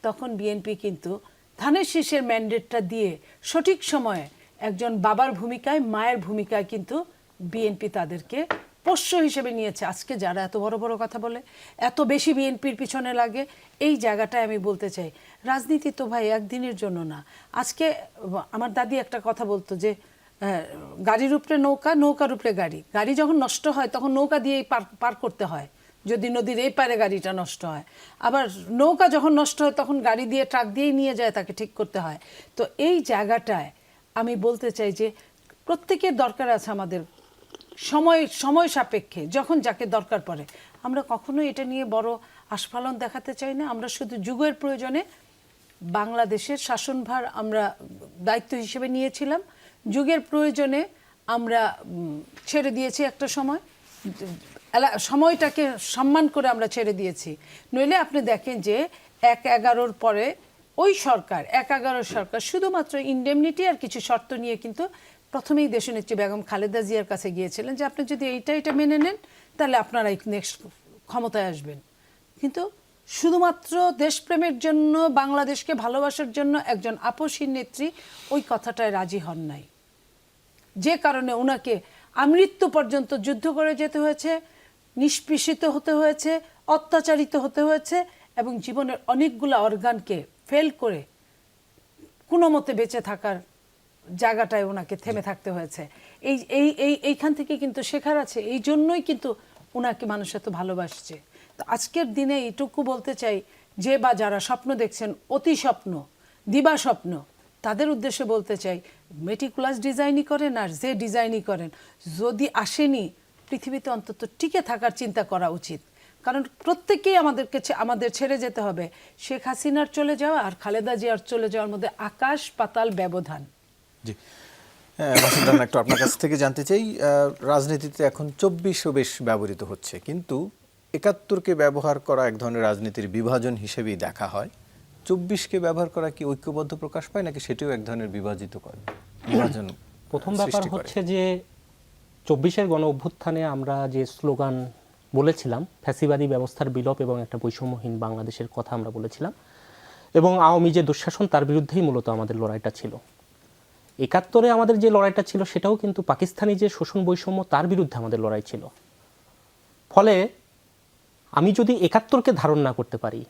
তখন বিএনপি কিন্তু ধানের শীষের ম্যান্ডেটটা দিয়ে সঠিক সময়ে একজন বাবার ভূমিকায়, মায়ের ভূমিকায় কিন্তু বিএনপি তাদেরকে পোষ্য হিসেবে নিয়েছে। আজকে যারা এত বড় বড় কথা বলে, এত বেশি বিএনপির পিছনে লাগে, এই জায়গাটায় আমি বলতে চাই রাজনীতি তো ভাই একদিনের জন্য না। আজকে আমার দাদি একটা কথা বলতো যে গাড়ির উপরে নৌকা, নৌকার উপরে গাড়ি, গাড়ি যখন নষ্ট হয় তখন নৌকা দিয়েই পার করতে হয় যদি নদীর এই পারে গাড়িটা নষ্ট হয়। আবার নৌকা যখন নষ্ট হয় তখন গাড়ি দিয়ে, ট্রাক দিয়েই নিয়ে যায়, তাকে ঠিক করতে হয়। তো এই জায়গাটায় আমি বলতে চাই যে প্রত্যেকের দরকার আছে আমাদের সময় সাপেক্ষে যখন যাকে দরকার পড়ে। আমরা কখনোই এটা নিয়ে বড় আস্ফালন দেখাতে চাই না। আমরা শুধু যুগের প্রয়োজনে বাংলাদেশের শাসনভার আমরা দায়িত্ব হিসেবে নিয়েছিলাম, যুগের প্রয়োজনে আমরা ছেড়ে দিয়েছি একটা সময়, সময়টাকে সম্মান করে আমরা ছেড়ে দিয়েছি। নইলে আপনি দেখেন যে 1/11 পরে ওই সরকার, 1/11 সরকার শুধুমাত্র ইনডেমনিটি আর কিছু শর্ত নিয়ে কিন্তু প্রথমেই দেশনেত্রী বেগম খালেদা জিয়ার কাছে গিয়েছিলেন যে আপনি যদি এটা মেনে নেন তাহলে আপনারা নেক্সট ক্ষমতায় আসবেন। কিন্তু শুধুমাত্র দেশপ্রেমের জন্য, বাংলাদেশকে ভালোবাসার জন্য একজন আপসী নেত্রী ওই কথাটায় রাজি হন নাই, যে কারণে ওনাকে আমৃত্যু পর্যন্ত যুদ্ধ করে যেতে হয়েছে, নিষ্পেষিত হতে হয়েছে, অত্যাচারিত হতে হয়েছে এবং জীবনের অনেকগুলো অর্গানকে ফেল করে কোনো মতে বেঁচে থাকার জায়গাটায় ওনাকে থেমে থাকতে হয়েছে। এইখান থেকে কিন্তু শেখার আছে। এই জন্যই কিন্তু ওনাকে মানুষ এত ভালোবাসছে। তো আজকের দিনে এইটুকু বলতে চাই যে বা যারা স্বপ্ন দেখছেন, অতি স্বপ্ন, দিবা স্বপ্ন, তাদের উদ্দেশ্যে বলতে চাই মেটিকুলাস ডিজাইনই করেন আর যে ডিজাইনই করেন, যদি আসেনি পৃথিবীতে অন্তত টিকে থাকার চিন্তা করা উচিত। কারণ প্রত্যেকেই আমাদের ছেড়ে যেতে হবে। শেখ হাসিনার চলে যাওয়া আর খালেদা জিয়ার চলে যাওয়ার মধ্যে আকাশ পাতাল ব্যবধান। জি, একটু আপনার কাছ থেকে জানতে চাই, রাজনীতিতে এখন 24ও বেশ ব্যবহৃত হচ্ছে, কিন্তু 71কে ব্যবহার করা এক ধরনের রাজনীতির বিভাজন হিসেবেই দেখা হয়। 24কে ব্যবহার করা কি ঐক্যবদ্ধ প্রকাশ পায় নাকি সেটিও এক ধরনের বিভাজন? প্রথম ব্যাপার হচ্ছে যে 24-এর গণ অভ্যুত্থানে আমরা যে স্লোগান বলেছিলাম, ফ্যাসিবাদী ব্যবস্থার বিলোপ এবং একটা বৈষম্যহীন বাংলাদেশের কথা আমরা বলেছিলাম, এবং আওয়ামী যে দুঃশাসন তার বিরুদ্ধেই মূলত আমাদের লড়াইটা ছিল। 71-এ আমাদের যে লড়াইটা ছিল সেটাও কিন্তু পাকিস্তানি যে শোষণ বৈষম্য তার বিরুদ্ধে আমাদের লড়াই ছিল। ফলে আমি যদি 71-কে ধারণ না করতে পারি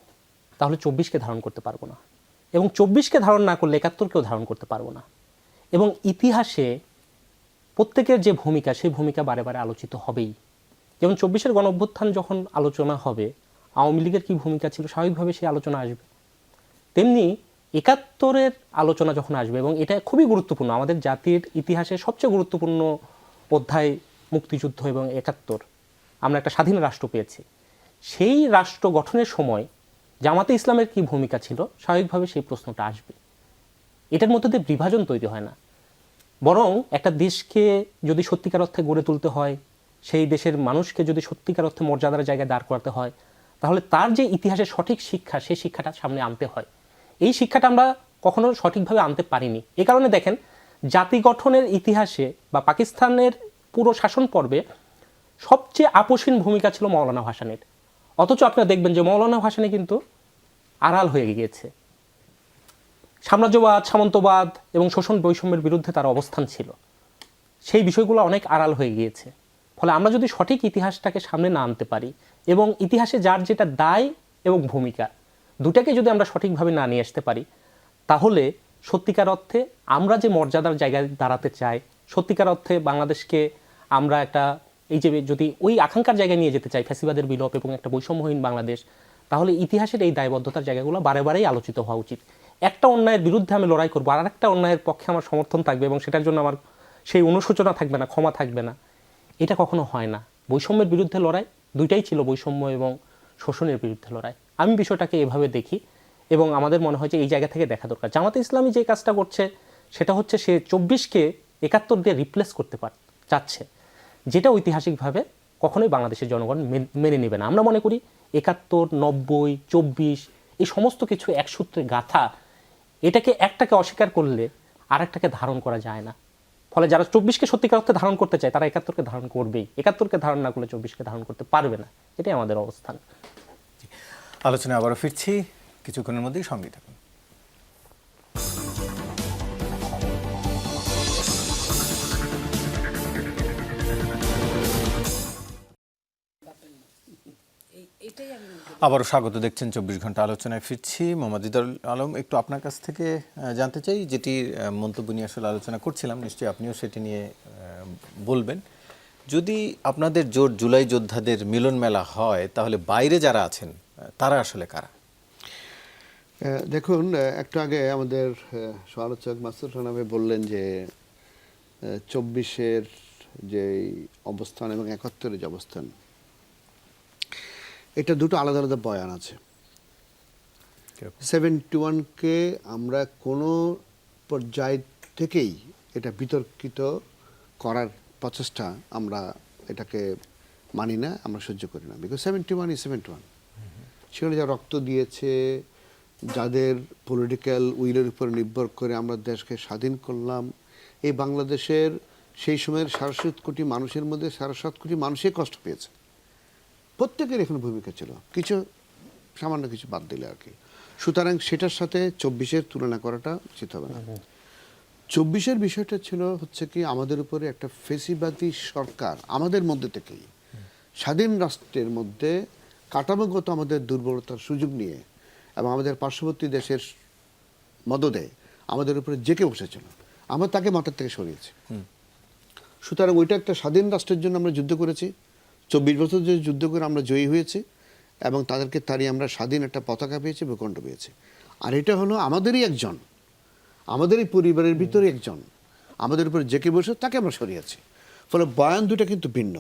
তাহলে 24-কে ধারণ করতে পারবো না, এবং 24-কে ধারণ না করলে 71-কেও ধারণ করতে পারবো না। এবং ইতিহাসে প্রত্যেকের যে ভূমিকা, সেই ভূমিকা বারে বারে আলোচিত হবেই। যেমন 24-এর গণ অভ্যুত্থান যখন আলোচনা হবে, আওয়ামী লীগের কী ভূমিকা ছিল স্বাভাবিকভাবে সেই আলোচনা আসবে। তেমনি 71-এর আলোচনা যখন আসবে, এবং এটা খুবই গুরুত্বপূর্ণ, আমাদের জাতির ইতিহাসে সবচেয়ে গুরুত্বপূর্ণ অধ্যায় মুক্তিযুদ্ধ এবং 71, আমরা একটা স্বাধীন রাষ্ট্র পেয়েছি। সেই রাষ্ট্র গঠনের সময় জামাতে ইসলামের কি ভূমিকা ছিল, স্বাভাবিকভাবে সেই প্রশ্নটা আসবে। এটার মধ্যে দিয়ে বিভাজন তৈরি হয় না, বরং একটা দেশকে যদি সত্যিকার অর্থে গড়ে তুলতে হয়, সেই দেশের মানুষকে যদি সত্যিকার অর্থে মর্যাদার জায়গায় দাঁড় করাতে হয়, তাহলে তার যে ইতিহাসের সঠিক শিক্ষা, সেই শিক্ষাটা সামনে আনতে হয়। এই শিক্ষাটা আমরা কখনো সঠিকভাবে আনতে পারিনি। এই কারণে দেখেন জাতি গঠনের ইতিহাসে বা পাকিস্তানের পুরো শাসন পর্বে সবচেয়ে আপোষহীন ভূমিকা ছিল মৌলানা ভাসানীর, অথচ আপনারা দেখবেন যে মৌলানা ভাসানী কিন্তু আড়াল হয়ে গিয়েছে। সাম্রাজ্যবাদ, সামন্তবাদ এবং শোষণ বৈষম্যের বিরুদ্ধে তার অবস্থান ছিল, সেই বিষয়গুলো অনেক আড়াল হয়ে গিয়েছে। ফলে আমরা যদি সঠিক ইতিহাসটাকে সামনে না আনতে পারি এবং ইতিহাসে যার যেটা দায় এবং ভূমিকা দুটাকে যদি আমরা সঠিকভাবে না নিয়ে আসতে পারি, তাহলে সত্যিকার অর্থে আমরা যে মর্যাদার জায়গায় দাঁড়াতে চাই, সত্যিকার অর্থে বাংলাদেশকে আমরা একটা এই যে যদি ওই আকাঙ্ক্ষার জায়গায় নিয়ে যেতে চাই, ফ্যাসিবাদের বিলোপ এবং একটা বৈষম্যহীন বাংলাদেশ, তাহলে ইতিহাসের এই দায়বদ্ধতার জায়গাগুলো বারে বারেই আলোচিত হওয়া উচিত। একটা অন্যায়ের বিরুদ্ধে আমি লড়াই করবো, আর একটা অন্যায়ের পক্ষে আমার সমর্থন থাকবে এবং সেটার জন্য আমার সেই অনুশোচনা থাকবে না, ক্ষমা থাকবে না, এটা কখনো হয় না। বৈষম্যের বিরুদ্ধে লড়াই দুইটাই ছিল, বৈষম্য এবং শোষণের বিরুদ্ধে লড়াই। আমি বিষয়টাকে এভাবে দেখি এবং আমাদের মনে হয় যে এই জায়গা থেকে দেখা দরকার। জামাতে ইসলামী যে কাজটা করছে সেটা হচ্ছে সে 24-কে 71 দিয়ে রিপ্লেস করতে চাচ্ছে, যেটা ঐতিহাসিকভাবে কখনোই বাংলাদেশের জনগণ মেনে নেবে না। আমরা মনে করি 71, 90, 24 এই সমস্ত কিছু এক সূত্রে গাথা, এটাকে একটাকে অস্বীকার করলে আরেকটাকে ধারণ করা যায় না। ফলে যারা 24কে সত্যিকার অর্থে ধারণ করতে চায় তারা 71কে ধারণ করবেই, 71কে ধারণ না করলে 24কে ধারণ করতে পারবে না। এটাই আমাদের অবস্থান। আলোচনায় আবারও ফিরছি কিছুক্ষণের মধ্যেই, সঙ্গেই থাকুন। আবারও স্বাগত, দেখছেন 24 ঘন্টা আলোচনায় ফিরছি। মোহাম্মদ দিদারুল আলম, একটু আপনার কাছ থেকে জানতে চাই, যেটি মন্তব্য নিয়ে আসলে আলোচনা করছিলাম, নিশ্চয়ই আপনিও সেটি নিয়ে বলবেন। যদি আপনাদের জোট জুলাই যোদ্ধাদের মিলন মেলা হয়, তাহলে বাইরে যারা আছেন তারা আসলে কারা? দেখুন, একটু আগে আমাদের সমালোচক মাসুদ রানা ভাই বললেন যে 24-এর যে অবস্থান এবং 71-এর যে অবস্থান, এটা দুটো আলাদা আলাদা বয়ান আছে। 71-কে আমরা কোনো পর্যায় থেকেই এটা বিতর্কিত করার প্রচেষ্টা আমরা এটাকে মানি না, আমরা সহ্য করি না। Because 71 is 71। সেখানে যা রক্ত দিয়েছে, যাদের পলিটিক্যাল উইলের উপর নির্ভর করে আমরা দেশকে স্বাধীন করলাম, এই বাংলাদেশের সেই সময়ের 7.5 কোটি মানুষের মধ্যে 7.5 কোটি মানুষই কষ্ট পেয়েছে। প্রত্যেকের এখানে ভূমিকা ছিল, কিছু সামান্য কিছু বাদ দিলে আর কি। সুতরাং সেটার সাথে 24-এর তুলনা করাটা উচিত হবে না। 24-এর বিষয়টা ছিল হচ্ছে কি, আমাদের উপরে একটা ফেসিবাদী সরকার আমাদের মধ্যে থেকেই স্বাধীন রাষ্ট্রের মধ্যে কাঠামোগত আমাদের দুর্বলতার সুযোগ নিয়ে এবং আমাদের পার্শ্ববর্তী দেশের মদদে আমাদের উপরে জেঁকে বসেছিল। আমরা তাকে মাথার থেকে সরিয়েছি। সুতরাং ওইটা একটা স্বাধীন রাষ্ট্রের জন্য আমরা যুদ্ধ করেছি। 24 বছর যে যুদ্ধ করে আমরা জয়ী হয়েছি এবং তাদেরকে তাড়িয়ে আমরা স্বাধীন একটা পতাকা পেয়েছি, ভূখণ্ড পেয়েছি। আর এটা হলো আমাদেরই একজন, আমাদেরই পরিবারের ভিতরে একজন আমাদের উপরে জেঁকে বসে, তাকে আমরা সরিয়েছি। ফলে বয়ান দুটা কিন্তু ভিন্ন।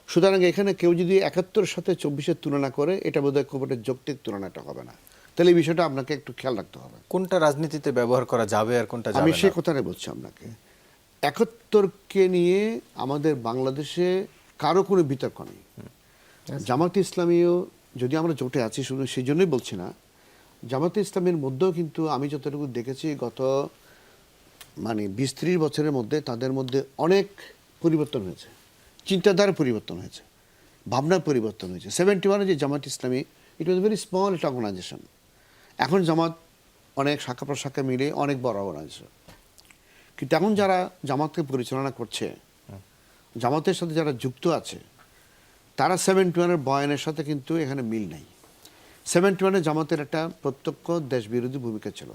সুতরাং এখানে কেউ যদি 71-এর সাথে 24-এর তুলনা করে, এটা বোধহয় খুব একটা যৌক্তিক তুলনাটা হবে না। তাহলে এই বিষয়টা আপনাকে একটু খেয়াল রাখতে হবে, কোনটা রাজনীতিতে ব্যবহার করা যাবে আর কোনটা যাবে আমি না। সে কথাটাই বলছি আপনাকে। 71-কে নিয়ে আমাদের বাংলাদেশে কারো কোনো বিতর্ক নেই। জামাতে ইসলামীও, যদি আমরা জোটে আছি শুধু সেই জন্যই বলছি না, জামাতে ইসলামের মধ্যেও কিন্তু আমি যতটুকু দেখেছি গত 20-30 বছরের মধ্যে তাদের মধ্যে অনেক পরিবর্তন হয়েছে, চিন্তাধারার পরিবর্তন হয়েছে, ভাবনার পরিবর্তন হয়েছে। 71-এ যে জামাত ইসলামী, ইট ওয়াজ ভেরি স্মল একটা অর্গানাইজেশন। এখন জামাত অনেক শাখা প্রশাখা মিলে অনেক বড় অর্গানাইজেশন। কিন্তু এখন যারা জামাতকে পরিচালনা করছে, জামাতের সাথে যারা যুক্ত আছে, তারা 71-এর বয়ানের সাথে কিন্তু এখানে মিল নেই। 71-এ জামাতের একটা প্রত্যক্ষ দেশবিরোধী ভূমিকা ছিল,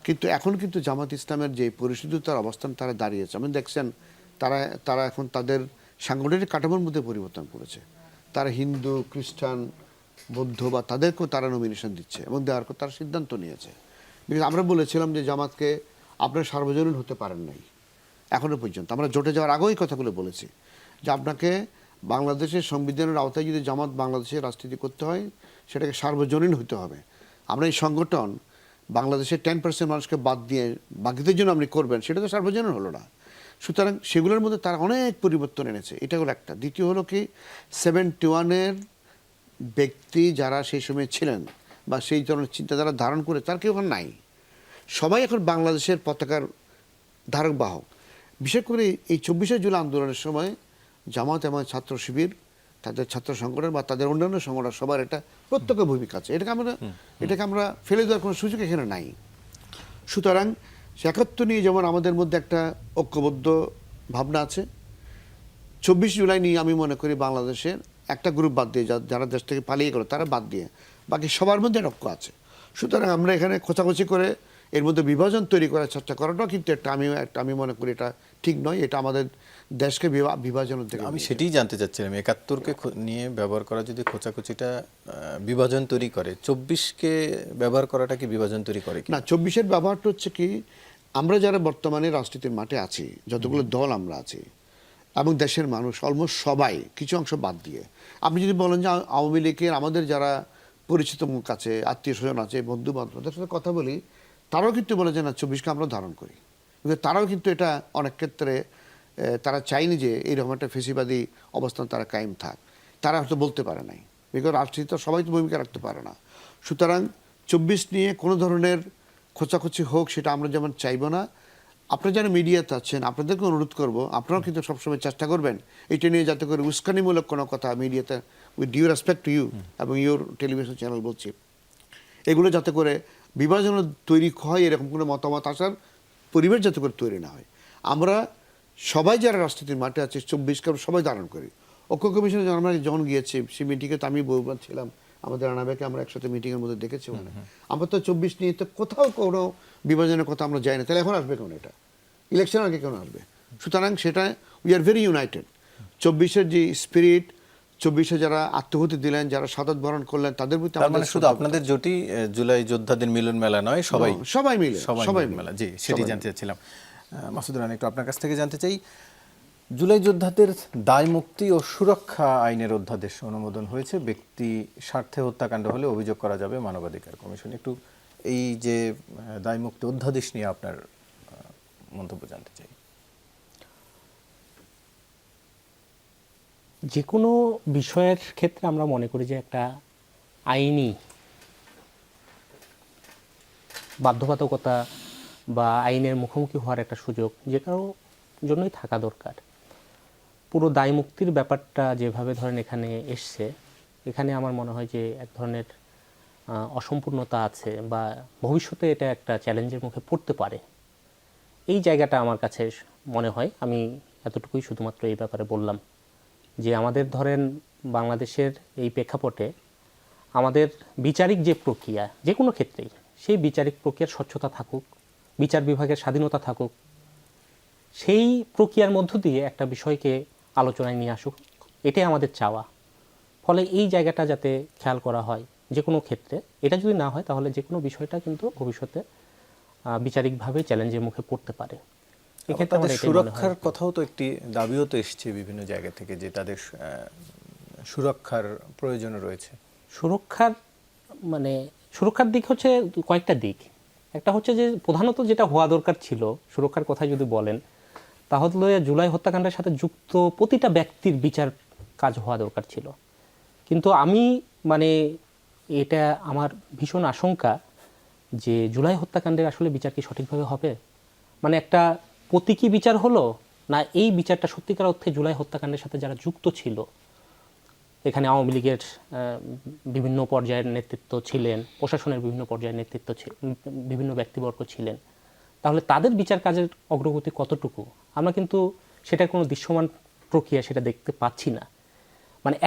কিন্তু এখন কিন্তু জামাত ইসলামের যে পরিশুদ্ধতার অবস্থান তারা দাঁড়িয়েছে। আপনি দেখছেন তারা এখন তাদের সাংগঠনিক কাঠামোর মধ্যে পরিবর্তন করেছে। তারা হিন্দু, খ্রিস্টান, বৌদ্ধ বা তাদেরকেও তারা নমিনেশন দিচ্ছে এবং দেওয়ার তারা সিদ্ধান্ত নিয়েছে। বিকজ আমরা বলেছিলাম যে জামাতকে আপনার সার্বজনীন হতে পারেন নাই এখনো পর্যন্ত। আমরা জোটে যাওয়ার আগেই কথাগুলো বলেছি যে আপনাকে বাংলাদেশের সংবিধানের আওতায় যদি জামাত বাংলাদেশে রাজনীতি করতে হয়, সেটাকে সার্বজনীন হতে হবে। আমরা এই সংগঠন বাংলাদেশের 10% মানুষকে বাদ দিয়ে বাকিদের জন্য আপনি করবেন, সেটা তো সার্বজনীন হলো না। সুতরাং সেগুলোর মধ্যে তারা অনেক পরিবর্তন এনেছে, এটা হলো একটা। দ্বিতীয় হলো কি, 71-এর ব্যক্তি যারা সেই সময় ছিলেন বা সেই ধরনের চিন্তাধারা ধারণ করে, তার কেউ এখন নাই। সবাই এখন বাংলাদেশের পতাকার ধারক বাহক। বিশেষ করে এই 24শে জুলাই আন্দোলনের সময় জামাত এবং ছাত্র শিবির, তাদের ছাত্র সংগঠন বা তাদের অন্যান্য সংগঠন, সবার একটা প্রত্যক্ষ ভূমিকা আছে। এটাকে আমরা ফেলে দেওয়ার কোনো সুযোগ এখানে নাই। সুতরাং 71 নিয়ে যেমন আমাদের মধ্যে একটা ঐক্যবদ্ধ ভাবনা আছে, 24 জুলাই নিয়ে আমি মনে করি বাংলাদেশের একটা গ্রুপ বাদ দিয়ে, যারা দেশ থেকে পালিয়ে গেল তারা বাদ দিয়ে বাকি সবার মধ্যে ঐক্য আছে। সুতরাং আমরা এখানে খোঁচাখুচি করে এর মধ্যে বিভাজন তৈরি করার চেষ্টা করাটাও কিন্তু আমি মনে করি এটা ঠিক নয়। এটা আমাদের দেশকে বিভাজনের দিকে। আমি সেটাই জানতে চাচ্ছিলাম, 71-কে নিয়ে ব্যবহার করা যদি খোঁচাখুচিটা বিভাজন তৈরি করে, 24-কে ব্যবহার করাটা কি বিভাজন তৈরি করে না? 24-এর ব্যবহারটা হচ্ছে কি, আমরা যারা বর্তমানে রাজনীতির মাঠে আছি, যতগুলো দল আমরা আছি এবং দেশের মানুষ অলমোস্ট সবাই, কিছু অংশ বাদ দিয়ে, আপনি যদি বলেন যে আওয়ামী লীগের আমাদের যারা পরিচিত মুখ আছে, আত্মীয় স্বজন আছে, বন্ধু বান্ধবদের সাথে কথা বলি, তারাও কিন্তু বলে যে না, 24-কে আমরা ধারণ করি। কিন্তু তারাও কিন্তু এটা অনেক ক্ষেত্রে তারা চায়নি যে এইরকম একটা ফেসিবাদী অবস্থান তারা কায়েম থাক। তারা হয়তো বলতে পারে নাই, বিকজ রাজনীতি সবাই তো ভূমিকা রাখতে পারে না। সুতরাং 24 নিয়ে কোনো ধরনের খোঁচাখুচি হোক, সেটা আমরা যেমন চাইব না, আপনারা যারা মিডিয়াতে আছেন আপনাদেরকে অনুরোধ করব, আপনারাও কিন্তু সবসময় চেষ্টা করবেন এটা নিয়ে যাতে করে উস্কানিমূলক কোনো কথা মিডিয়াতে, with due respect to you এবং ইউর টেলিভিশন চ্যানেল বলছি, এগুলো যাতে করে বিভাজন তৈরি হয়, এরকম কোনো মতামত আসার পরিবেশ যাতে করে তৈরি না হয়। আমরা সবাই যারা রাজনীতির মাঠে আছে 24 সবাই ধারণ করি। ঐক্য কমিশনে আমরা যখন গিয়েছি সেই মিটিংয়ে তো আমি বহুবার ছিলাম, আমাদের আনাবেকে আমরা একসাথে মিটিংয়ের মধ্যে দেখেছি। মানে আমরা তো 24 নিয়ে তো কোথাও কোনো বিভাজনের কথা আমরা যাই না, তাহলে এখন আসবে কেন? এটা ইলেকশন আগে কেন আসবে? সুতরাং সেটা উই আর ভেরি ইউনাইটেড। 24-এর যে স্পিরিট, 24-এ যারা আত্মহতি দিলেন, যারা শাহাদাত বরণ করলেন, তাদের প্রতি তার মানে শুধু আপনাদের জোটই জুলাই যোদ্ধাদের মিলন মেলা নয়, সবাই মিলে মেলা। জি, সেটি জানতে চাচ্ছিলাম। মাসুদ রানা, একটু আপনার কাছ থেকে জানতে চাই, জুলাই যোদ্ধাদের দায় মুক্তি ও সুরক্ষা আইনের অধ্যাদেশ অনুমোদন হয়েছে। ব্যক্তি স্বার্থে হত্যাকাণ্ড হলে অভিযোগ করা যাবে মানবাধিকার কমিশন। একটু এই যে দায় মুক্তি অধ্যাদেশ নিয়ে আপনার মন্তব্য জানতে চাই। যে কোনো বিষয়ের ক্ষেত্রে আমরা মনে করি যে একটা আইনি বাধ্যবাধকতা বা আইনের মুখোমুখি হওয়ার একটা সুযোগ যে কারো জন্যই থাকা দরকার। পুরো দায় মুক্তির ব্যাপারটা যেভাবে ধরেন এখানে এসছে, এখানে আমার মনে হয় যে এক ধরনের অসম্পূর্ণতা আছে বা ভবিষ্যতে এটা একটা চ্যালেঞ্জের মুখে পড়তে পারে। এই জায়গাটা আমার কাছে মনে হয়, আমি এতটুকুই শুধুমাত্র এই ব্যাপারে বললাম যে আমাদের ধরেন বাংলাদেশের এই প্রেক্ষাপটে আমাদের বিচারিক যে প্রক্রিয়া যে কোনো ক্ষেত্রেই, সেই বিচারিক প্রক্রিয়ার স্বচ্ছতা থাকুক, বিচার বিভাগের স্বাধীনতা থাকুক, সেই প্রক্রিয়ার মধ্য দিয়ে একটা বিষয়কে আলোচনায় নিয়ে আসুক, এটাই আমাদের চাওয়া। ফলে এই জায়গাটা যাতে খেয়াল করা হয় যে কোনো ক্ষেত্রে, এটা যদি না হয় তাহলে যে কোনো বিষয়টা কিন্তু ভবিষ্যতে বিচারিকভাবে চ্যালেঞ্জের মুখে পড়তে পারে। তাদের সুরক্ষার কথাও তো একটি দাবিও তো এসছে বিভিন্ন জায়গা থেকে যে তাদের সুরক্ষার প্রয়োজন রয়েছে। সুরক্ষার দিক হচ্ছে কয়েকটা দিক। একটা হচ্ছে যে প্রধানত যেটা হওয়া দরকার ছিল সুরক্ষার কথা যদি বলেন, তাহলে জুলাই হত্যাকাণ্ডের সাথে যুক্ত প্রতিটা ব্যক্তির বিচার কাজ হওয়া দরকার ছিল। কিন্তু আমি এটা আমার ভীষণ আশঙ্কা যে জুলাই হত্যাকাণ্ডের আসলে বিচার কি সঠিকভাবে হবে? একটা প্রতীকী বিচার হলো না, এই বিচারটা সত্যিকার অর্থে জুলাই হত্যাকাণ্ডের সাথে যারা যুক্ত ছিল, এখানে আওয়ামী লীগের বিভিন্ন পর্যায়ের নেতৃত্ব ছিলেন, প্রশাসনের বিভিন্ন পর্যায়ের নেতৃত্ব বিভিন্ন ব্যক্তিবর্গ ছিলেন, তাহলে তাদের বিচার কাজের অগ্রগতি কতটুকু? আমরা কিন্তু সেটার কোনো দৃশ্যমান প্রক্রিয়া সেটা দেখতে পাচ্ছি না।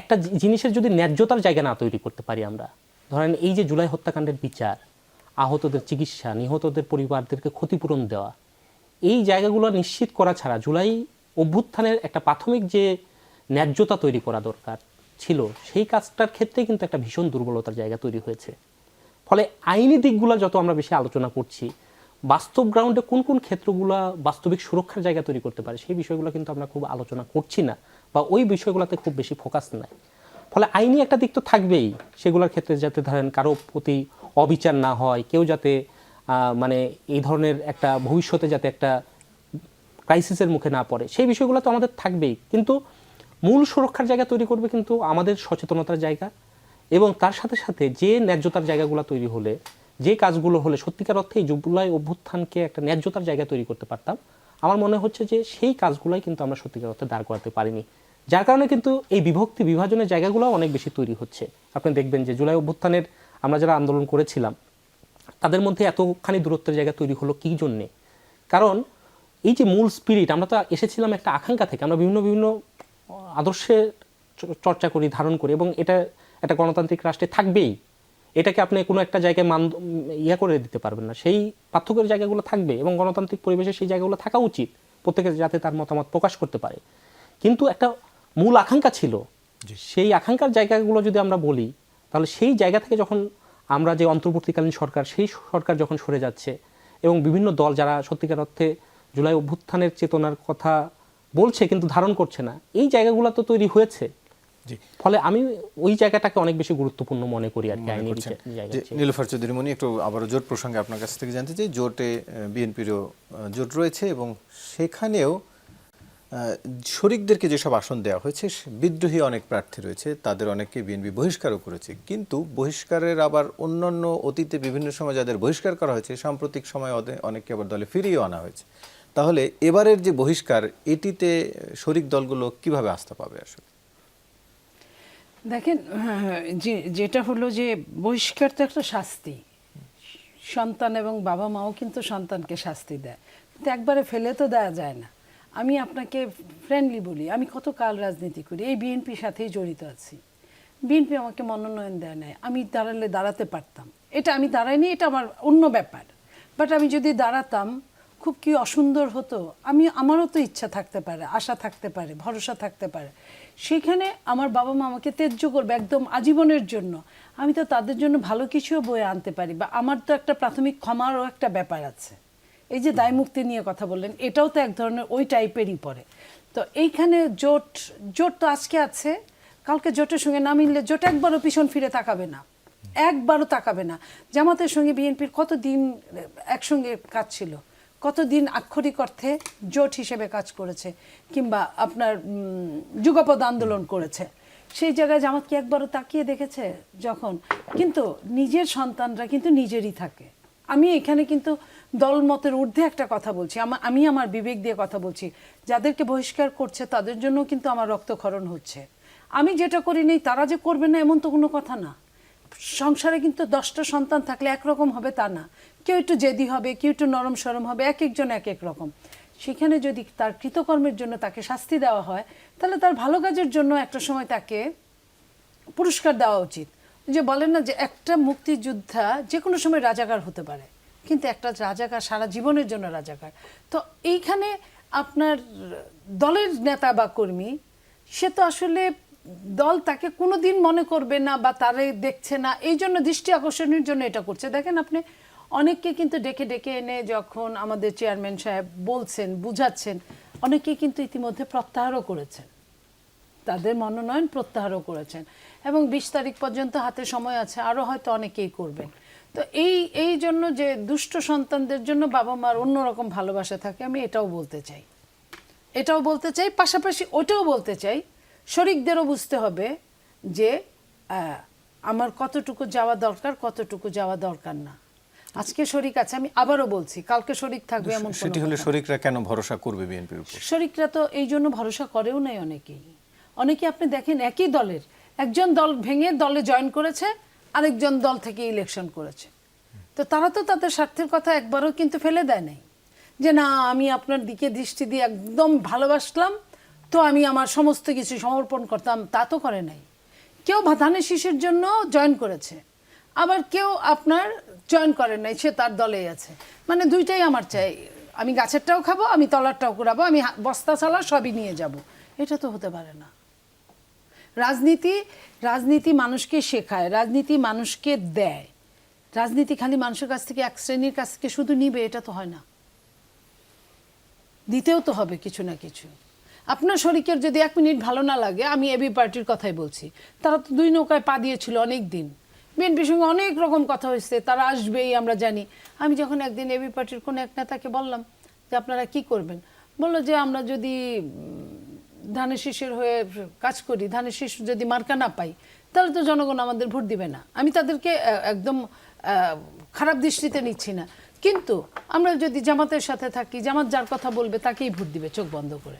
একটা জিনিসের যদি ন্যায্যতার জায়গা না তৈরি করতে পারি আমরা, ধরেন এই যে জুলাই হত্যাকাণ্ডের বিচার, আহতদের চিকিৎসা, নিহতদের পরিবারদেরকে ক্ষতিপূরণ দেওয়া, এই জায়গাগুলো নিশ্চিত করা ছাড়া জুলাই অভ্যুত্থানের একটা প্রাথমিক যে ন্যায্যতা তৈরি করা দরকার ছিল, সেই কাজটার ক্ষেত্রে কিন্তু একটা ভীষণ দুর্বলতার জায়গা তৈরি হয়েছে। ফলে আইনি দিকগুলো যত আমরা বেশি আলোচনা করছি, বাস্তব গ্রাউন্ডে কোন কোন ক্ষেত্রগুলো বাস্তবিক সুরক্ষার জায়গা তৈরি করতে পারে সেই বিষয়গুলো কিন্তু আমরা খুব আলোচনা করছি না, বা ওই বিষয়গুলোতে খুব বেশি ফোকাস নাই। ফলে আইনি একটা দিক তো থাকবেই, সেগুলোর ক্ষেত্রে যাতে ধরেন কারো প্রতি অবিচার না হয়, কেউ যাতে এই ধরনের একটা ভবিষ্যতে যাতে একটা ক্রাইসিসের মুখে না পড়ে, সেই বিষয়গুলো তো আমাদের থাকবেই। কিন্তু মূল সুরক্ষার জায়গা তৈরি করবে কিন্তু আমাদের সচেতনতার জায়গা, এবং তার সাথে সাথে যে ন্যায্যতার জায়গাগুলো তৈরি হলে, যে কাজগুলো হলে সত্যিকার অর্থে এই জুলাই অভ্যুত্থানকে একটা ন্যায্যতার জায়গা তৈরি করতে পারতাম, আমার মনে হচ্ছে যে সেই কাজগুলোই কিন্তু আমরা সত্যিকার অর্থে দাঁড় করাতে পারিনি। যার কারণে কিন্তু এই বিভক্তি বিভাজনের জায়গাগুলো অনেক বেশি তৈরি হচ্ছে। আপনি দেখবেন যে জুলাই অভ্যুত্থানের আমরা যারা আন্দোলন করেছিলাম তাদের মধ্যে এতখানি দূরত্বের জায়গা তৈরি হলো কী জন্যে? কারণ এই যে মূল স্পিরিট, আমরা তো এসেছিলাম একটা আকাঙ্ক্ষা থেকে, আমরা বিভিন্ন বিভিন্ন আদর্শে চর্চা করি, ধারণ করি, এবং এটা একটা গণতান্ত্রিক রাষ্ট্রে থাকবেই। এটাকে আপনি কোনো একটা জায়গায় করে দিতে পারবেন না, সেই পার্থক্যের জায়গাগুলো থাকবে, এবং গণতান্ত্রিক পরিবেশে সেই জায়গাগুলো থাকা উচিত, প্রত্যেকের যাতে তার মতামত প্রকাশ করতে পারে। কিন্তু একটা মূল আকাঙ্ক্ষা ছিল, সেই আকাঙ্ক্ষার জায়গাগুলো যদি আমরা বলি, তাহলে সেই জায়গা থেকে যখন আমরা যে অন্তর্বর্তীকালীন সরকার, সেই সরকার যখন সরে যাচ্ছে, এবং বিভিন্ন দল যারা সত্যিকার অর্থে জুলাই অভ্যুত্থানের চেতনার কথা বলছে কিন্তু ধারণ করছে না, এই জায়গাগুলো তো তৈরি হয়েছে। ফলে আমি ওই জায়গাটাকে অনেক বেশি গুরুত্বপূর্ণ মনে করি আর কি আইনি জায়গা। নীলুফার চৌধুরী মনি, একটু আবারও জোট প্রসঙ্গে আপনার কাছ থেকে জানতে চাই। জোটে বিএনপিরও জোট রয়েছে, এবং সেখানেও শরিকদেরকে যেসব আসন দেওয়া হয়েছে, বিদ্রোহী অনেক প্রার্থী রয়েছে, তাদের অনেককে বিএনপি বহিষ্কারও করেছে। কিন্তু বহিষ্কারের আবার অন্যান্য অতীতে বিভিন্ন সময় যাদের বহিষ্কার করা হয়েছে, সাম্প্রতিক সময় অনেককে আবার দলে ফিরিয়েও আনা হয়েছে। তাহলে এবারের যে বহিষ্কার, এটিতে শরিক দলগুলো কিভাবে আস্থা পাবে আসলে? দেখেন, যেটা হলো যে বহিষ্কার তো একটা শাস্তি। সন্তান এবং বাবা মাও কিন্তু সন্তানকে শাস্তি দেয়, কিন্তু একবারে ফেলে তো দেওয়া যায় না। আমি আপনাকে ফ্রেন্ডলি বলি, আমি কত কাল রাজনীতি করি, এই বিএনপির সাথেই জড়িত আছি। বিএনপি আমাকে মনোনয়ন দেয় নাই, আমি দাঁড়াতে পারতাম। এটা আমি দাঁড়াইনি, এটা আমার অন্য ব্যাপার। বাট আমি যদি দাঁড়াতাম, খুব কি অসুন্দর হতো। আমারও তো ইচ্ছা থাকতে পারে, আশা থাকতে পারে, ভরসা থাকতে পারে। সেখানে আমার বাবা মা আমাকে ত্যায্য করবে একদম আজীবনের জন্য, আমি তো তাদের জন্য ভালো কিছুও বয়ে আনতে পারি, বা আমার তো একটা প্রাথমিক ক্ষমারও একটা ব্যাপার আছে। এই যে দায় মুক্তি নিয়ে কথা বললেন, এটাও তো এক ধরনের ওই টাইপেরই পড়ে। তো এইখানে জোট তো আজকে আছে, কালকে জোটের সঙ্গে না মিললে জোট একবারও পিছন ফিরে তাকাবে না, একবারও তাকাবে না। জামাতের সঙ্গে বিএনপির কতদিন একসঙ্গে কাজ ছিল, কতদিন আক্ষরিক অর্থে জোট হিসেবে কাজ করেছে, কিংবা আপনার যুগপৎ আন্দোলন করেছে। সেই জায়গায় জামাত কি একবারও তাকিয়ে দেখেছে? যখন কিন্তু নিজের সন্তানরা কিন্তু নিজেরই থাকে। আমি এখানে কিন্তু দলমতের ঊর্ধ্বে একটা কথা বলছি, আমি আমার বিবেক দিয়ে কথা বলছি। যাদেরকে বহিষ্কার করছে তাদের জন্য কিন্তু আমার রক্তক্ষরণ হচ্ছে। আমি যেটা করি নেই তারা যে করবে না এমন তো কোনো কথা না। সংসারে কিন্তু 10টা সন্তান থাকলে একরকম হবে তা না, কেউ একটু জেদি হবে, কেউ একটু নরম সরম হবে, এক একজন এক এক রকম। সেখানে যদি তার কৃতকর্মের জন্য তাকে শাস্তি দেওয়া হয়, তাহলে তার ভালো কাজের জন্য একটা সময় তাকে পুরস্কার দেওয়া উচিত। যে বলেন না যে একটা মুক্তিযোদ্ধা যে কোনো সময় রাজাকার হতে পারে, কিন্তু একটা রাজাকার সারা জীবনের জন্য রাজাকার। তো এইখানে আপনার দলের নেতা বা কর্মী, সে তো আসলে দল তাকে কোনোদিন মনে করবে না বা তারে দেখছে না, এই জন্য দৃষ্টি আকর্ষণের জন্য এটা করছে। দেখেন আপনি অনেককে কিন্তু ডেকে ডেকে এনে যখন আমাদের চেয়ারম্যান সাহেব বলছেন, বুঝাচ্ছেন, অনেকে কিন্তু ইতিমধ্যে প্রত্যাহারও করেছেন, তাদের মনোনয়ন প্রত্যাহারও করেছেন, এবং 20 তারিখ পর্যন্ত হাতে সময় আছে, আরও হয়তো অনেকেই করবেন। তো এই জন্য যে দুষ্ট সন্তানদের জন্য বাবা মার অন্যরকম ভালোবাসা থাকে, আমি এটাও বলতে চাই। পাশাপাশি ওইটাও বলতে চাই, শরিকদেরও বুঝতে হবে যে আমার কতটুকু যাওয়া দরকার, কতটুকু যাওয়া দরকার না। আজকে শরিক আছে, আমি আবারও বলছি, কালকে শরিক থাকবে এমন কোনো সেটি হলে শরিকরা কেন ভরসা করবে বিএনপির উপর? শরিকরা তো এই জন্য ভরসা করেও নাই। অনেকে আপনি দেখেন একই দলের, একজন দল ভেঙে দলে জয়েন করেছে, আরেকজন দল থেকে ইলেকশন করেছে। তো তারা তো তাদের স্বার্থের কথা একবারও কিন্তু ফেলে দেয় নাই যে না আমি আপনার দিকে দৃষ্টি দিয়ে একদম ভালোবাসলাম, তো আমি আমার সমস্ত কিছু সমর্পণ করতাম, তা তো করে নাই। কেউ ধানের শীষের জন্য জয়েন করেছে, আবার কেউ আপনার জয়েন করেন নাই, সে তার দলেই আছে। মানে দুইটাই আমার চাই, আমি গাছেরটাও খাবো, আমি তলারটাও কুড়াবো, আমি বস্তা চালা সবই নিয়ে যাব। এটা তো হতে পারে না। রাজনীতি মানুষকে শেখায়, রাজনীতি মানুষকে দেয়। রাজনীতি খালি মানুষের কাছ থেকে, এক শ্রেণীর কাছ থেকে শুধু নিবে, এটা তো হয় না, দিতেও তো হবে কিছু না কিছু। আপনার শরিকের যদি 1 মিনিট ভালো না লাগে, আমি এবি পার্টির কথাই বলছি, তারা তো 2 নৌকায় পা দিয়েছিল অনেক দিন, বিএনপির সঙ্গে অনেক রকম কথা হয়েছে, তারা আসবেই আমরা জানি। আমি যখন একদিন এবি পার্টির কোনো এক নেতাকে বললাম যে আপনারা কি করবেন, বললো যে আমরা যদি ধানের শীষের হয়ে কাজ করি, ধানের শীষ যদি মার্কা না পাই, তাহলে তো জনগণ আমাদের ভোট দিবে না। আমি তাদেরকে একদম খারাপ দৃষ্টিতে নিচ্ছি না, কিন্তু আমরা যদি জামাতের সাথে থাকি, জামাত যার কথা বলবে তাকেই ভোট দিবে চোখ বন্ধ করে।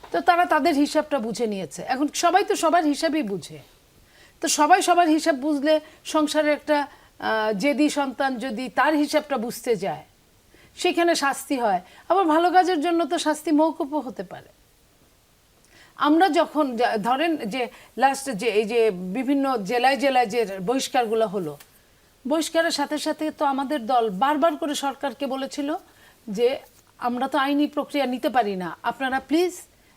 তো তারা তাদের হিসাবটা বুঝে নিয়েছে। এখন সবাই তো সবার হিসাবই বুঝে, তো সবাই সবার হিসাব বুঝলে সংসারের একটা জেদি সন্তান যদি তার হিসাবটা বুঝতে যায়, সেখানে শাস্তি হয়। আবার ভালো কাজের জন্য তো শাস্তি মৌকুফও হতে পারে। আমরা যখন ধরেন যে লাস্ট যে এই যে বিভিন্ন জেলায় যে বহিষ্কারগুলো হলো, বহিষ্কারের সাথে সাথে তো আমাদের দল বারবার করে সরকারকে বলেছিল যে আমরা তো আইনি প্রক্রিয়া নিতে পারি না, আপনারা প্লিজ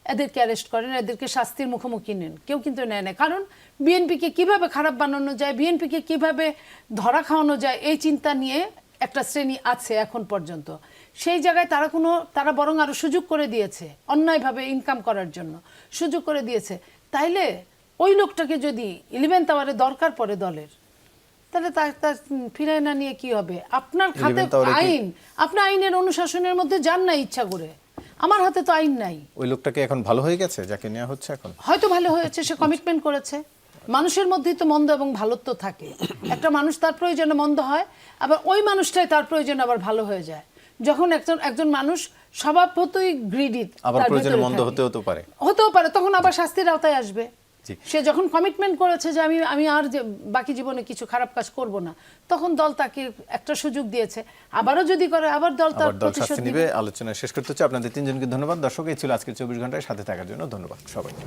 এদেরকে অ্যারেস্ট করেন, এদেরকে শাস্তির মুখোমুখি নেন। কেউ কিন্তু নেয় না, কারণ বিএনপিকে কিভাবে খারাপ বানানো যায়, বিএনপিকে কিভাবে ধরা খাওয়ানো যায়, এই চিন্তা নিয়ে একটা শ্রেণী আছে এখন পর্যন্ত। সেই জায়গায় তারা বরং আরো সুযোগ করে দিয়েছে, অন্যায়ভাবে ইনকাম করার জন্য সুযোগ করে দিয়েছে। তাইলে ওই লোকটাকে যদি 11th আওয়ারে দরকার পড়ে দলের, তাহলে তার ফিরায় না নিয়ে কি হবে? আপনার খাতে আইন, আপনি আইনের অনুশাসনের মধ্যে যান না ইচ্ছা করে, আমার হাতে তো আইন নাই। ওই লোকটাকে এখন ভালো হয়ে গেছে যাকে নেওয়া হচ্ছে, এখন হয়তো ভালো হয়েছে, সে কমিটমেন্ট করেছে। মানুষের মধ্যেই তো মন্দ এবং ভালোত্ব থাকে। একটা মানুষ তার প্রয়োজনে মন্দ হয়, আবার ওই মানুষটাই তার প্রয়োজনে আবার ভালো হয়ে যায়। যখন একজন মানুষ স্বভাবতই গ্রিডি, আবার প্রয়োজনে মন্দ হতেও পারে, তখন আবার শাস্তির আওতায় আসবে। জি। সে যখন কমিটমেন্ট করেছে যে আমি আর যে বাকি জীবনে কিছু খারাপ কাজ করব না, তখন দল তাকে একটা সুযোগ দিয়েছে, আবারও যদি করে আবার দল তার আবার দল প্রতিশোধ শাস্তি নেবে। নিবে। আলোচনা শেষ করতে হচ্ছে। আপনাদের তিনজনকে ধন্যবাদ। দর্শক, এই ছিল আজকের 24 ঘন্টায় সাথে থাকার জন্য। ধন্যবাদ সবাইকে।